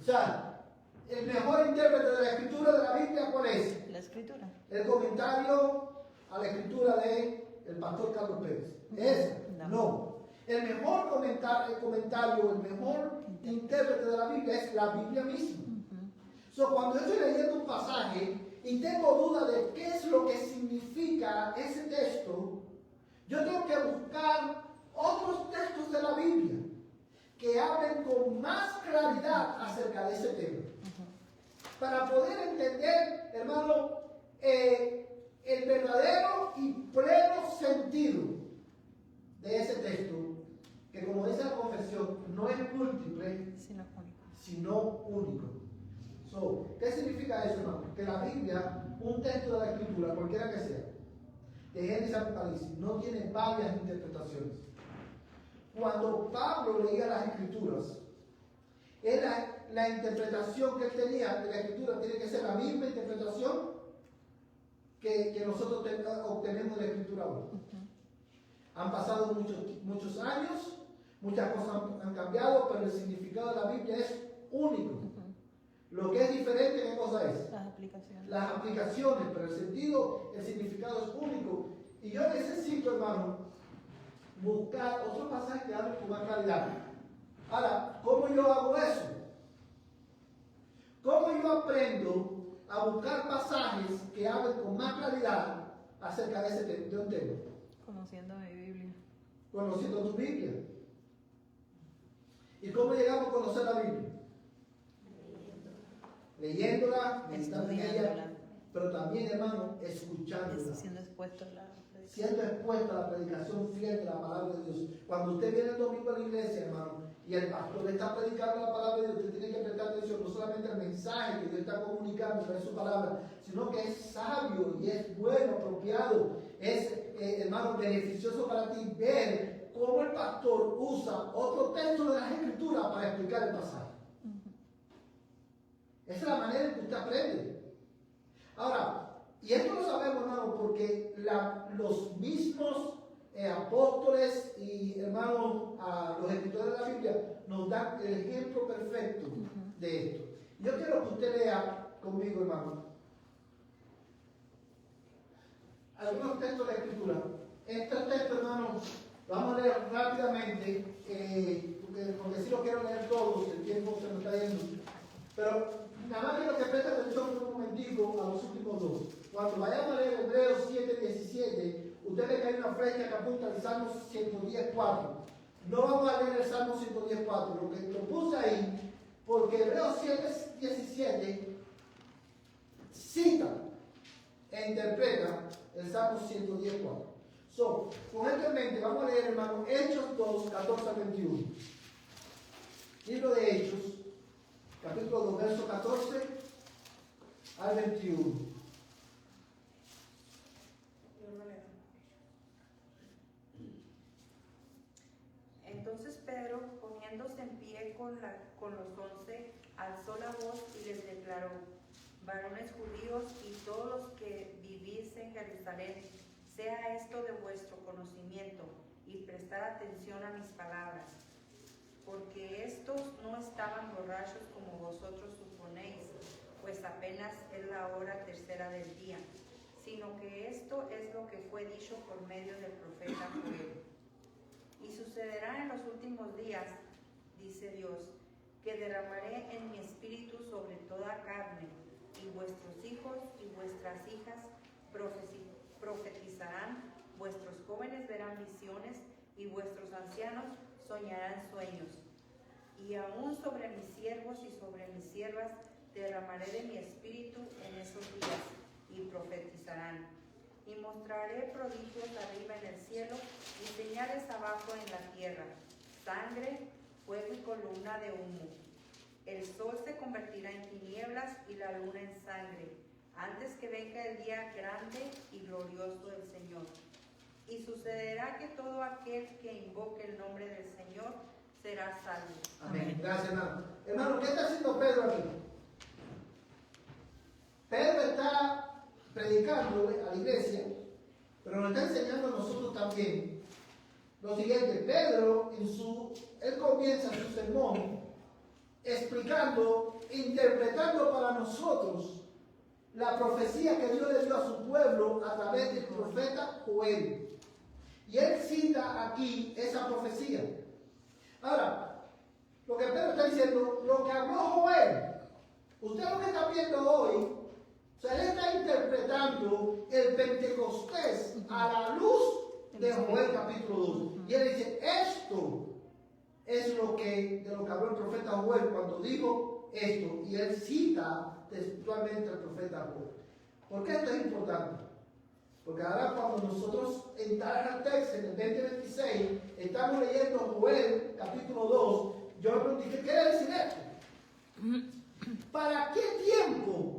o sea, el mejor intérprete de la Escritura de la Biblia, ¿cuál es?
La Escritura.
El comentario a la Escritura de el pastor Carlos Pérez. ¿Es? No. El mejor comentario, el mejor intérprete de la Biblia es la Biblia misma. Cuando yo estoy leyendo un pasaje y tengo duda de qué es lo que significa ese texto, yo tengo que buscar otros textos de la Biblia que hablen con más claridad acerca de ese tema. Para poder entender, hermano, el verdadero y pleno sentido de ese texto, que como dice la confesión, no es múltiple, sino único. ¿Qué significa eso, hermano? Que la Biblia, un texto de la Escritura, cualquiera que sea, de Génesis a Apocalipsis, no tiene varias interpretaciones. Cuando Pablo leía las Escrituras, la interpretación que él tenía de la Escritura tiene que ser la misma interpretación que nosotros obtenemos de la Escritura hoy. Han pasado muchos años, muchas cosas han cambiado, pero el significado de la Biblia es único. Lo que es diferente, ¿qué cosa es?
Las aplicaciones.
Las aplicaciones, pero el significado es único. Y yo necesito, hermano, buscar otros pasajes que hablen con más claridad. Ahora, ¿cómo yo hago eso? ¿Cómo yo aprendo a buscar pasajes que hablen con más claridad acerca de un tema?
Conociendo mi Biblia.
Conociendo tu Biblia. ¿Y cómo llegamos a conocer la Biblia? Leyéndola, meditando en ella, pero también, hermano, escuchándola.
Siendo expuesto a la predicación.
Siendo expuesto a la predicación fiel de la palabra de Dios. Cuando usted viene el domingo a la iglesia, hermano, y el pastor le está predicando la palabra de Dios, usted tiene que prestar atención no solamente al mensaje que Dios está comunicando sobre su palabra, sino que es sabio y es bueno, apropiado, es, hermano, beneficioso para ti ver cómo el pastor usa otro texto de las Escrituras para explicar el pasaje. Esa es la manera en que usted aprende. Ahora, y esto lo sabemos, hermano, porque los mismos apóstoles y hermanos, los escritores de la Biblia, nos dan el ejemplo perfecto de esto. Yo quiero que usted lea conmigo, hermano, algunos textos de la Escritura. Este texto, hermano, lo vamos a leer rápidamente, porque si lo quiero leer todos, el tiempo se nos está yendo. Pero nada más quiero que preste atención por un momentico a los últimos dos. Cuando vayamos a leer Hebreos 7:17, usted ve que hay una flecha que apunta al Salmo 110:4. No vamos a leer el Salmo 110:4, lo que lo puse ahí, porque Hebreos 7:17 cita e interpreta el Salmo 110:4. Con esto en mente, vamos a leer, hermano, Hechos 2, 14 al 21. Libro de Hechos, capítulo 2, verso 14 al 21.
Entonces Pedro, poniéndose en pie con los 11, alzó la voz y les declaró: varones judíos y todos los que vivís en Jerusalén, sea esto de vuestro conocimiento y prestad atención a mis palabras, porque estos no estaban borrachos como vosotros suponéis, pues apenas es la hora tercera del día, sino que esto es lo que fue dicho por medio del profeta Joel. Y sucederá en los últimos días, dice Dios, que derramaré en mi espíritu sobre toda carne, y vuestros hijos y vuestras hijas profetizarán, vuestros jóvenes verán visiones, y vuestros ancianos soñarán sueños. Y aún sobre mis siervos y sobre mis siervas derramaré de mi espíritu en esos días, y profetizarán. Y mostraré prodigios arriba en el cielo y señales abajo en la tierra: sangre, fuego y columna de humo. El sol se convertirá en tinieblas y la luna en sangre, antes que venga el día grande y glorioso del Señor. Y sucederá que todo aquel que invoque el nombre del Señor será salvo.
Amén. Gracias, hermano. Hermano, ¿qué está haciendo Pedro aquí? Pedro está predicando a la iglesia, pero nos está enseñando a nosotros también lo siguiente. Pedro, él comienza su sermón explicando, interpretando para nosotros la profecía que Dios le dio a su pueblo a través del profeta Joel. Y él cita aquí esa profecía. Ahora, lo que Pedro está diciendo, lo que habló Joel, usted lo que está viendo hoy, o sea, él está interpretando el Pentecostés a la luz de Joel capítulo 2. Y él dice, esto es de lo que habló el profeta Joel cuando dijo esto. Y él cita textualmente al profeta Joel. ¿Por qué esto es importante? Porque ahora cuando nosotros entramos al texto en el 2026, estamos leyendo Joel capítulo 2, yo me pregunté, ¿qué quiere decir esto? ¿Para qué tiempo?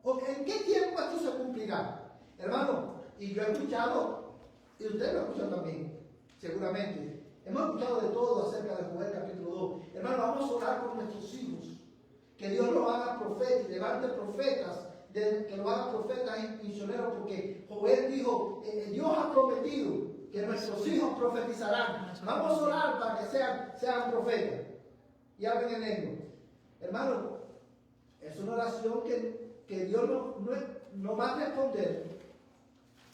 ¿O en qué tiempo esto se cumplirá? Hermano, y yo he escuchado, y usted lo ha escuchado también, seguramente. Hemos escuchado de todo acerca de Joel capítulo 2. Hermano, vamos a orar por nuestros hijos. Que Dios los haga profetas y levante profetas, que los haga profetas y misioneros, porque Joel dijo, Dios ha prometido que nuestros hijos profetizarán. Vamos a orar para que sean profetas y hablen en lengua. Hermano, es una oración que Dios no va a responder,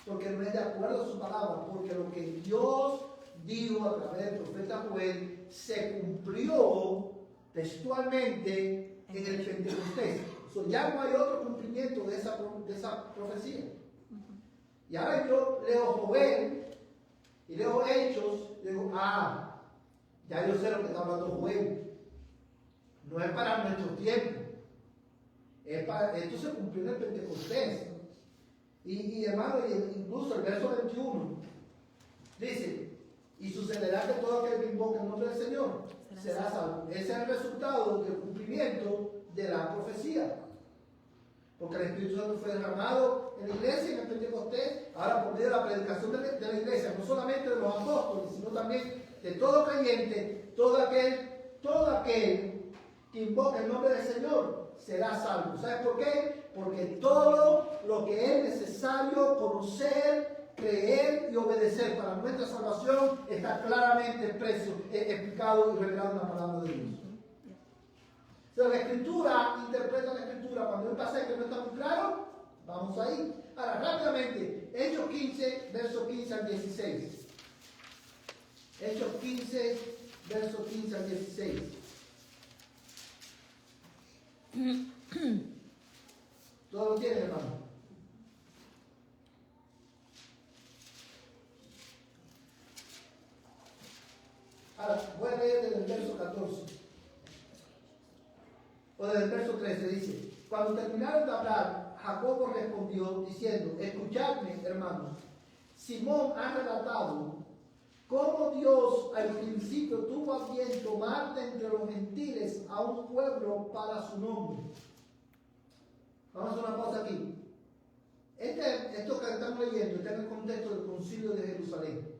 porque no es de acuerdo a su palabra, porque lo que Dios dijo a través del profeta Joel se cumplió textualmente en el Pentecostés. Ya no hay otro cumplimiento de esa profecía. Y ahora yo leo Joel y leo Hechos, y digo, ya yo sé lo que está hablando Joel. No es para nuestro tiempo. Esto se cumplió en el Pentecostés. Y hermano, incluso el verso 21 dice, y sucederá que todo aquel que invoque el nombre del Señor será salvo. Ese es el resultado del cumplimiento de la profecía. Porque el Espíritu Santo fue derramado en la iglesia, en el Pentecostés, ahora por medio de la predicación de la iglesia, no solamente de los apóstoles, sino también de todo creyente, todo aquel que invoca el nombre del Señor será salvo. ¿Sabes por qué? Porque todo lo que es necesario conocer, creer y obedecer para nuestra salvación está claramente explicado y revelado en la palabra de Dios. O sea, la Escritura interpreta la Escritura. Cuando hay un pasaje que no está muy claro, vamos ahí. Ahora, rápidamente, Hechos 15, versos 15 al 16. Hechos 15, versos 15 al 16. ¿Todo lo tienen, hermano? Ahora, voy a leer desde el verso 14. O desde el verso 13 dice: cuando terminaron de hablar, Jacobo respondió diciendo: escuchadme, hermanos. Simón ha relatado cómo Dios al principio tuvo a bien tomar de entre los gentiles a un pueblo para su nombre. Vamos a hacer una pausa aquí. Esto que estamos leyendo está en el contexto del Concilio de Jerusalén.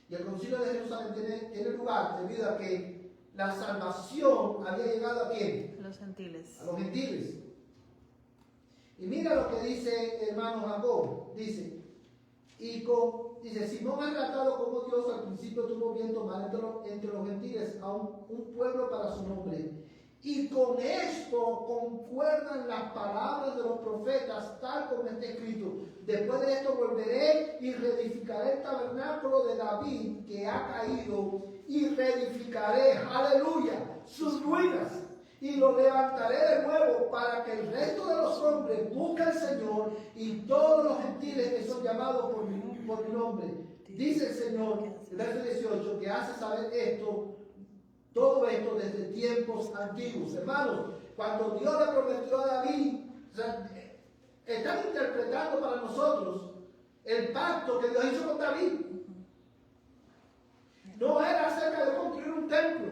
Y el Concilio de Jerusalén tiene lugar debido a que la salvación había llegado ¿a quién?
Los gentiles.
A los gentiles. Y mira lo que dice hermano Jacob. Dice, Simón ha relatado cómo Dios al principio tuvo bien tomar entre los gentiles a un pueblo para su nombre. Y con esto concuerdan las palabras de los profetas, tal como está escrito: después de esto volveré y reedificaré el tabernáculo de David que ha caído, y reedificaré, aleluya, sus ruinas, y lo levantaré de nuevo para que el resto de los hombres busque al Señor, y todos los gentiles que son llamados por mi nombre. Dice el Señor, el verso 18, que hace saber todo esto desde tiempos antiguos. Hermanos, cuando Dios le prometió a David, están interpretando para nosotros el pacto que Dios hizo con David. No era acerca de construir un templo,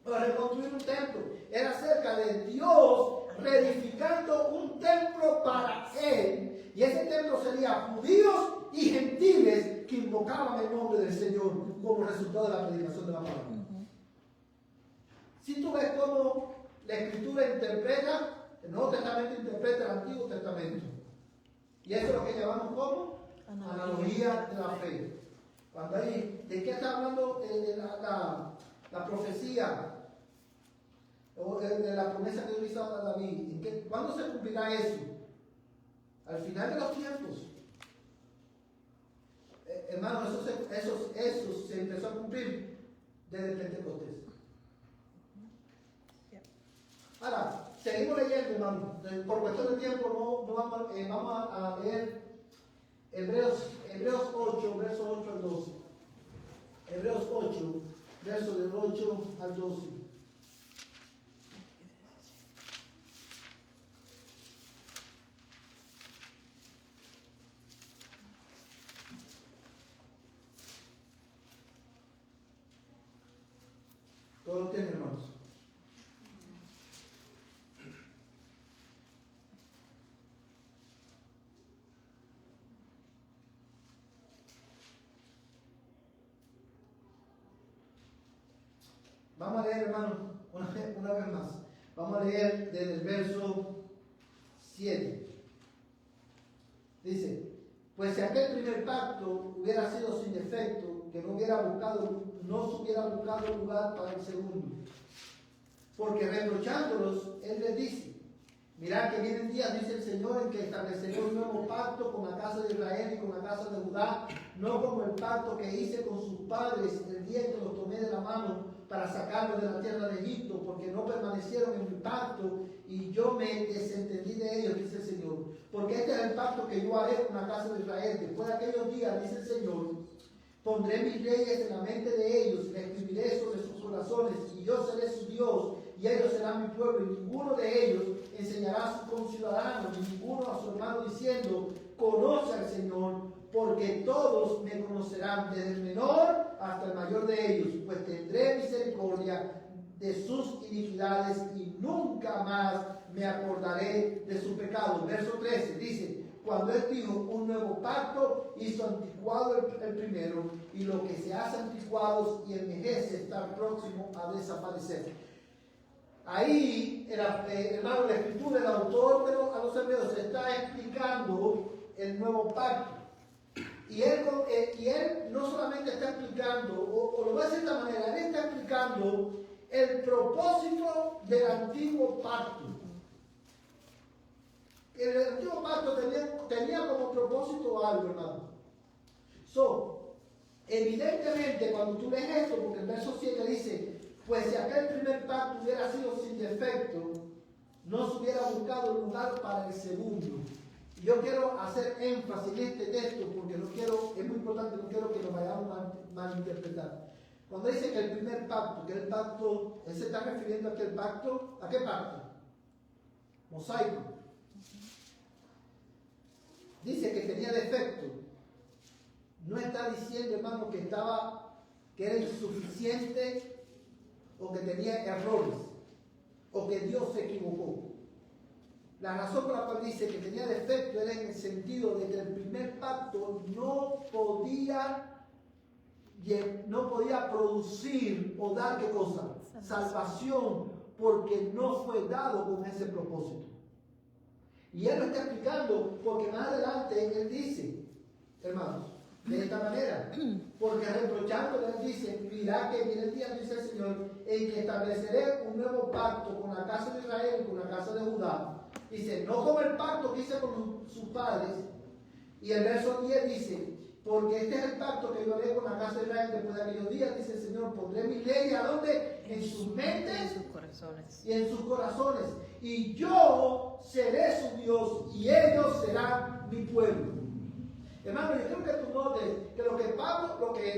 para reconstruir un templo. Era acerca de Dios reedificando un templo para Él. Y ese templo sería judíos y gentiles que invocaban el nombre del Señor como resultado de la predicación de la palabra. Si tú ves cómo la Escritura interpreta, el Nuevo Testamento interpreta el Antiguo Testamento. Y eso es lo que llamamos como analogía de la fe. Cuando hay, ¿de qué está hablando la profecía? O de la promesa que Dios hizo a David. ¿Cuándo se cumplirá eso? Al final de los tiempos. Hermanos, eso se empezó a cumplir desde el Pentecostés. Ahora, seguimos leyendo, hermano. Por cuestión de tiempo vamos a leer Hebreos 8, versos 8 al 12. Hebreos 8, versos del 8 al 12. Todos lo tienen, hermanos. Vamos a leer, hermanos, una vez más. Vamos a leer desde el verso 7. Dice: pues si aquel primer pacto hubiera sido sin defecto, que no se hubiera buscado lugar para el segundo. Porque reprochándolos, Él les dice: mirad que vienen días, dice el Señor, en que estableceré un nuevo pacto con la casa de Israel y con la casa de Judá, no como el pacto que hice con sus padres el día en que los tomé de la mano para sacarlos de la tierra de Egipto, porque no permanecieron en mi pacto y yo me desentendí de ellos, dice el Señor. Porque este es el pacto que yo haré con la casa de Israel. Después de aquellos días, dice el Señor, pondré mis leyes en la mente de ellos y las escribiré sobre sus corazones, y yo seré su Dios y ellos serán mi pueblo, y ninguno de ellos enseñará a sus conciudadanos, ni ninguno a su hermano diciendo: conoce al Señor, porque todos me conocerán, desde el menor hasta el mayor de ellos, pues tendré misericordia de sus iniquidades y nunca más me acordaré de su pecado. Verso 13 dice, cuando él dijo un nuevo pacto, hizo anticuado el primero, y lo que se hace anticuados y envejece está próximo a desaparecer. Ahí, hermano, la escritura, el autor a los hebreos está explicando el nuevo pacto. Y él no solamente está explicando, o lo voy a decir de esta manera, él está explicando el propósito del antiguo pacto. El antiguo pacto tenía como propósito algo, hermano. Evidentemente, cuando tú lees esto, porque el verso 7 dice, pues si aquel primer pacto hubiera sido sin defecto, no se hubiera buscado lugar para el segundo. Y yo quiero hacer énfasis en este texto, porque es muy importante, no quiero que lo vayamos a malinterpretar. Cuando dice que el primer pacto, que el pacto, él se está refiriendo a aquel pacto, ¿a qué pacto? Mosaico. Dice que tenía defecto. No está diciendo, hermano, que era insuficiente o que tenía errores o que Dios se equivocó. La razón por la cual dice que tenía defecto era en el sentido de que el primer pacto no podía producir o dar ¿qué cosa? Salvación, porque no fue dado con ese propósito. Y él lo está explicando porque más adelante él dice, hermanos, de esta manera, porque reprochándole él dice, mira que viene el día, dice el Señor, en que estableceré un nuevo pacto con la casa de Israel y con la casa de Judá. Dice, no como el pacto que hice con sus padres. Y el verso 10 dice, porque este es el pacto que yo haré con la casa de Israel después de aquellos días, dice el Señor, pondré mis leyes, ¿a dónde? En sus mentes
en sus corazones.
Y en sus corazones. Y yo seré su Dios y ellos serán mi pueblo. Hermano, yo creo que tú notes que lo que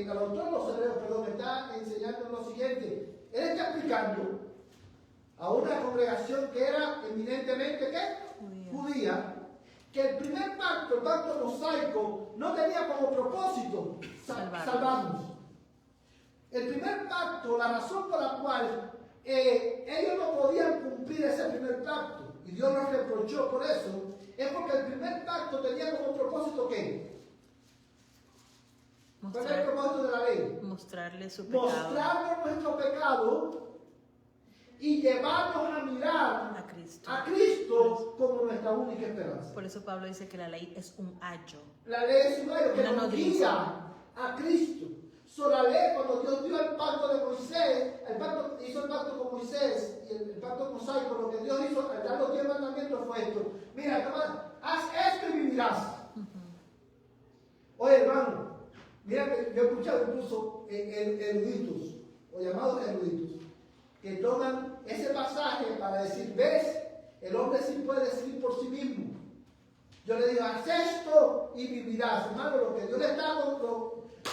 el autor de los hebreos, está enseñando es lo siguiente. Él está explicando a una congregación que era eminentemente ¿qué? Judía, que el primer pacto, el pacto mosaico, no tenía como propósito salvarnos. El primer pacto, la razón por la cual ellos no podían cumplir ese primer pacto, y Dios los reprochó por eso, es porque el primer pacto tenía como propósito ¿qué? ¿Cuál es el propósito de la ley?
Mostrarle su pecado.
Mostrarnos nuestro pecado y llevarnos a mirar a Cristo como nuestra única esperanza.
Por eso Pablo dice que la ley es un ayo.
La ley es un ayo que
Una
nos
nodriza.
guía a Cristo. La ley, cuando Dios dio el pacto de Moisés, hizo el pacto con Moisés y el pacto mosaico, lo que Dios hizo al dar los 10 mandamientos fue esto. Mira, toma, haz esto y vivirás. Oye, hermano, mira que yo he escuchado incluso eruditos, o llamados eruditos, que toman ese pasaje para decir, ves, el hombre sí puede decidir por sí mismo. Yo le digo, haz esto y vivirás. Hermano, lo que Dios le está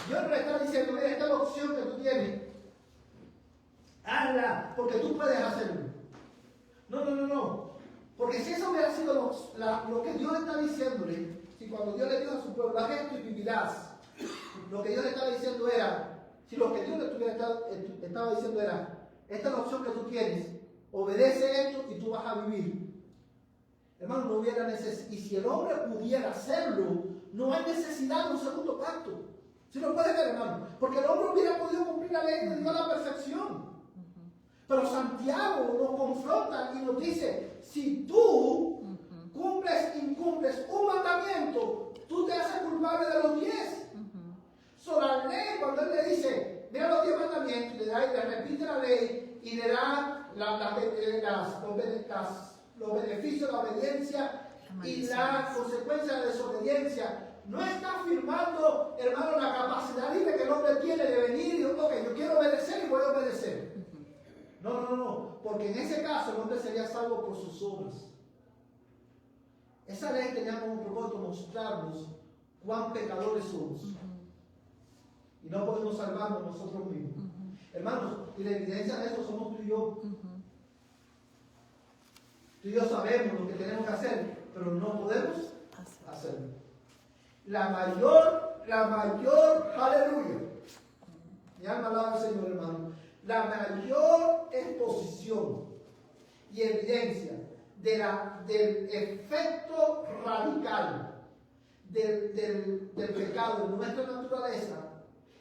Dios no le está diciendo, mira, esta es la opción que tú tienes. Hazla, porque tú puedes hacerlo. No. Porque si eso hubiera sido lo que Dios está diciéndole, si cuando Dios le dijo a su pueblo, haz esto y vivirás, lo que Dios le estaba diciendo era, si lo que Dios le estaba diciendo era, esta es la opción que tú tienes, obedece esto y tú vas a vivir. Hermano, no hubiera necesidad, y si el hombre pudiera hacerlo, no hay necesidad de un segundo pacto. Si lo puedes ver, hermano, porque el hombre hubiera podido cumplir la ley de Dios a la perfección. Pero Santiago nos confronta y nos dice, si tú incumples un mandamiento, tú te haces culpable de los 10. La ley, cuando él le dice, mira los 10 mandamientos, le repite la ley y le da los beneficios de la obediencia y la consecuencia de la desobediencia, no está afirmando, hermano, la capacidad libre que el hombre tiene de venir y ok, yo quiero obedecer y voy a obedecer. No, porque en ese caso el hombre sería salvo por sus obras. Esa ley tenía como propósito mostrarnos cuán pecadores somos. Y no podemos salvarnos nosotros mismos. Hermanos, y la evidencia de eso somos tú y yo. Tú y yo sabemos lo que tenemos que hacer, pero no podemos hacerlo. La mayor, aleluya. Mi alma alaba al Señor, hermano. La mayor exposición y evidencia del efecto radical del pecado en nuestra naturaleza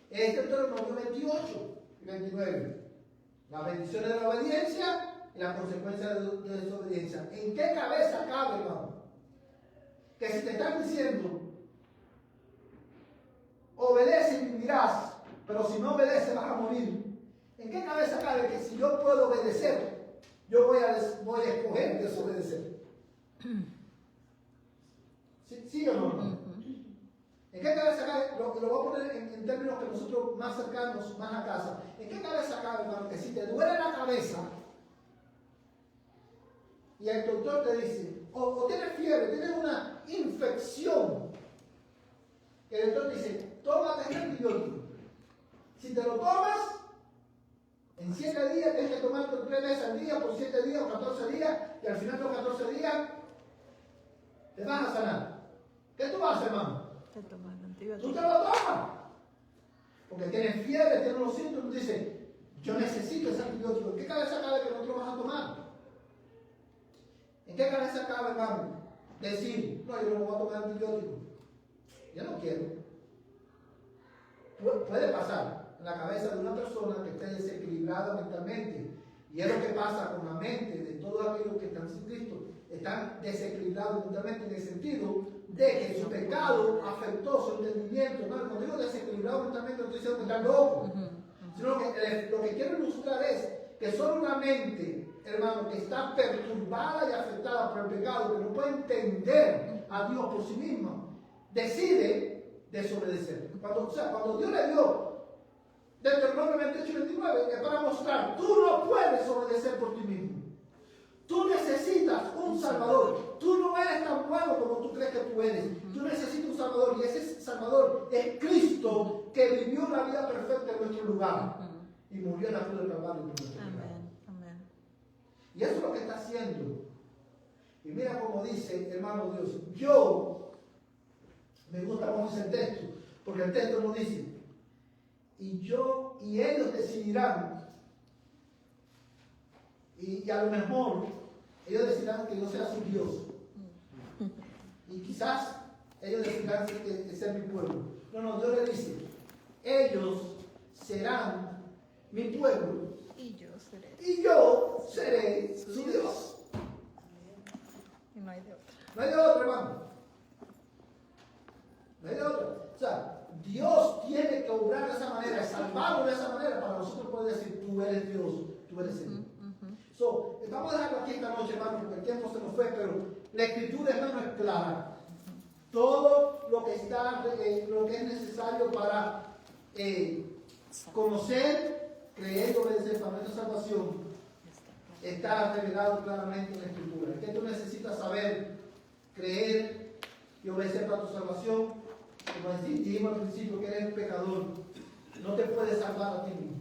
es Deuteronomio 28 y 29. Las bendiciones de la obediencia y las consecuencias de desobediencia. ¿En qué cabeza cabe, hermano? Que si te están diciendo, obedece y vivirás, pero si no obedeces vas a morir. ¿En qué cabeza cabe que si yo puedo obedecer, yo voy a escoger desobedecer? ¿Sí o no? ¿En qué cabeza cabe? Lo voy a poner en términos que nosotros más cercanos, más a casa. ¿En qué cabeza cabe, hermano, que si te duele la cabeza y el doctor te dice, o tienes fiebre, tienes una infección, que el doctor dice, tómate este antibiótico. Si te lo tomas, en 7 días tienes que tomarte 3 veces al día por 7 días o 14 días, y al final de los 14 días te vas a sanar. ¿Qué tú haces, hermano? Tú te lo tomas. Porque tienes fiebre, tienes los síntomas, dices, yo necesito ese antibiótico. ¿En qué cabeza cabe que no te lo vas a tomar? ¿En qué cabeza cabe, hermano, decir, no, yo no voy a tomar antibiótico? Yo no quiero. Puede pasar en la cabeza de una persona que esté desequilibrada mentalmente. Y es lo que pasa con la mente de todos aquellos que están sin Cristo. Están desequilibrados mentalmente en el sentido de que su pecado afectó su entendimiento. No, cuando digo desequilibrado mentalmente no estoy diciendo que están locos. Sino que lo que quiero ilustrar es que solo una mente, hermano, que está perturbada y afectada por el pecado, que no puede entender a Dios por sí misma, decide desobedecer. Cuando Dios le dio Deuteronomio 28 y 29, es para mostrar, tú no puedes obedecer por ti mismo. Tú necesitas un Salvador. Tú no eres tan bueno como tú crees que tú eres. Tú necesitas un Salvador, y ese Salvador es Cristo, que vivió una vida perfecta en nuestro lugar y murió en la cruz del Calvario por nuestro pecado.
Amén.
Y eso es lo que está haciendo. Y mira cómo dice, hermano Dios, yo, me gusta cómo dice el texto, porque el texto nos dice, y ellos decidirán, y a lo mejor ellos decidirán que yo sea su Dios, y quizás ellos decidirán que sea mi pueblo. No, Dios le dice, ellos serán mi pueblo
Y
yo seré su Dios.
Y no hay de otra.
No hay de otro, hermano. No hay de otro. O sea, Dios tiene que obrar de esa manera, salvarlo de esa manera, para nosotros poder decir, tú eres Dios, tú eres Señor. Vamos a dejarlo aquí esta noche, hermano, porque el tiempo se nos fue, pero la Escritura, hermano, es clara. Todo lo que está, lo que es necesario para conocer, creer y obedecer para nuestra salvación, está revelado claramente en la Escritura. Es que tú necesitas saber, creer y obedecer para tu salvación. Como dijimos al principio, que eres un pecador, no te puedes salvar a ti mismo.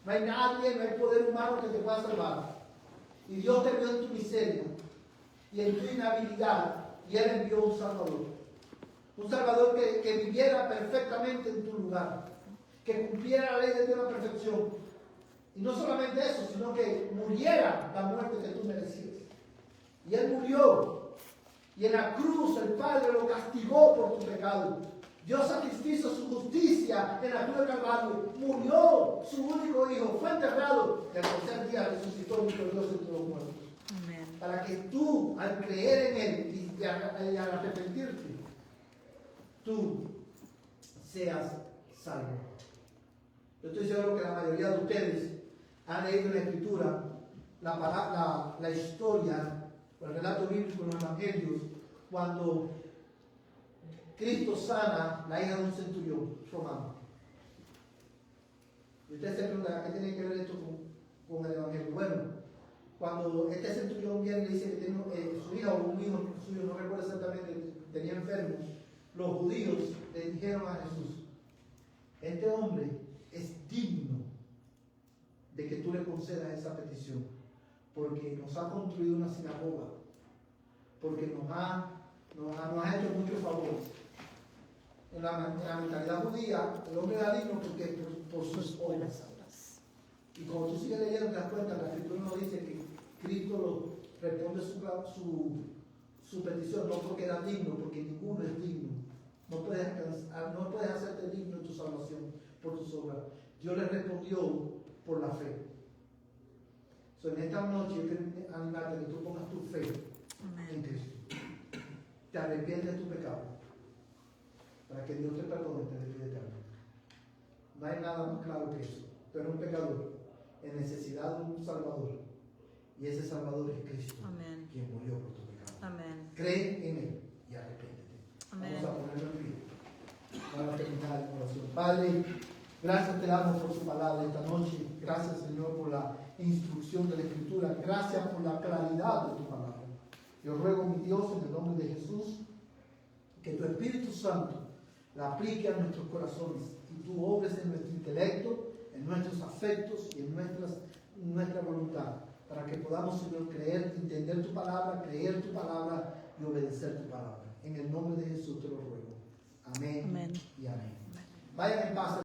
No hay nadie, no hay poder humano que te pueda salvar. Y Dios te vio en tu miseria y en tu inhabilidad, y Él envió un Salvador. Un Salvador que viviera perfectamente en tu lugar, que cumpliera la ley de Dios a la perfección. Y no solamente eso, sino que muriera la muerte que tú merecías. Y Él murió. Y en la cruz el Padre lo castigó por tu pecado. Dios sacrificó su justicia en la cruz del Calvario. Murió su único hijo, fue enterrado, y al tercer día resucitó victorioso entre los muertos.
Amén.
Para que tú, al creer en Él y al arrepentirte, tú seas salvo. Yo estoy seguro que la mayoría de ustedes han leído en la Escritura la historia, el relato bíblico en los Evangelios, cuando Cristo sana la hija de un centurión romano. Y ustedes se preguntan, ¿qué tiene que ver esto con el Evangelio? Bueno, cuando este centurión viene y le dice que tiene su hija o un hijo suyo, no recuerdo exactamente, tenía enfermo, los judíos le dijeron a Jesús, este hombre es digno de que tú le concedas esa petición, porque nos ha construido una sinagoga, porque nos ha hecho muchos favores. En la mentalidad judía, el hombre era digno porque por sus obras. Y como tú sigues leyendo, te das cuenta, la Escritura nos dice que Cristo responde su petición, no porque era digno, porque ninguno es digno. No puedes hacerte digno en tu salvación por tus obras. Dios le respondió por la fe. En esta noche yo quiero animarte a que tú pongas tu fe en Cristo. Te arrepientes de tu pecado para que Dios te perdone y te dé vida eterna. No hay nada más claro que eso. Tú eres un pecador en necesidad de un Salvador. Y ese Salvador es Cristo,
Amén.
quien murió por tu pecado.
Amén.
Cree en Él y arrepiéntete.
Amén.
Vamos a ponerlo en pie. Vamos a terminar la oración. Padre, gracias te damos por tu palabra esta noche. Gracias, Señor, por la instrucción de la Escritura. Gracias por la claridad de tu palabra. Yo ruego, mi Dios, en el nombre de Jesús, que tu Espíritu Santo la aplique a nuestros corazones y tú obres en nuestro intelecto, en nuestros afectos y en nuestra voluntad, para que podamos, Señor, creer, entender tu palabra, creer tu palabra y obedecer tu palabra. En el nombre de Jesús te lo ruego. Amén,
Amén.
y amén. Vayan en paz.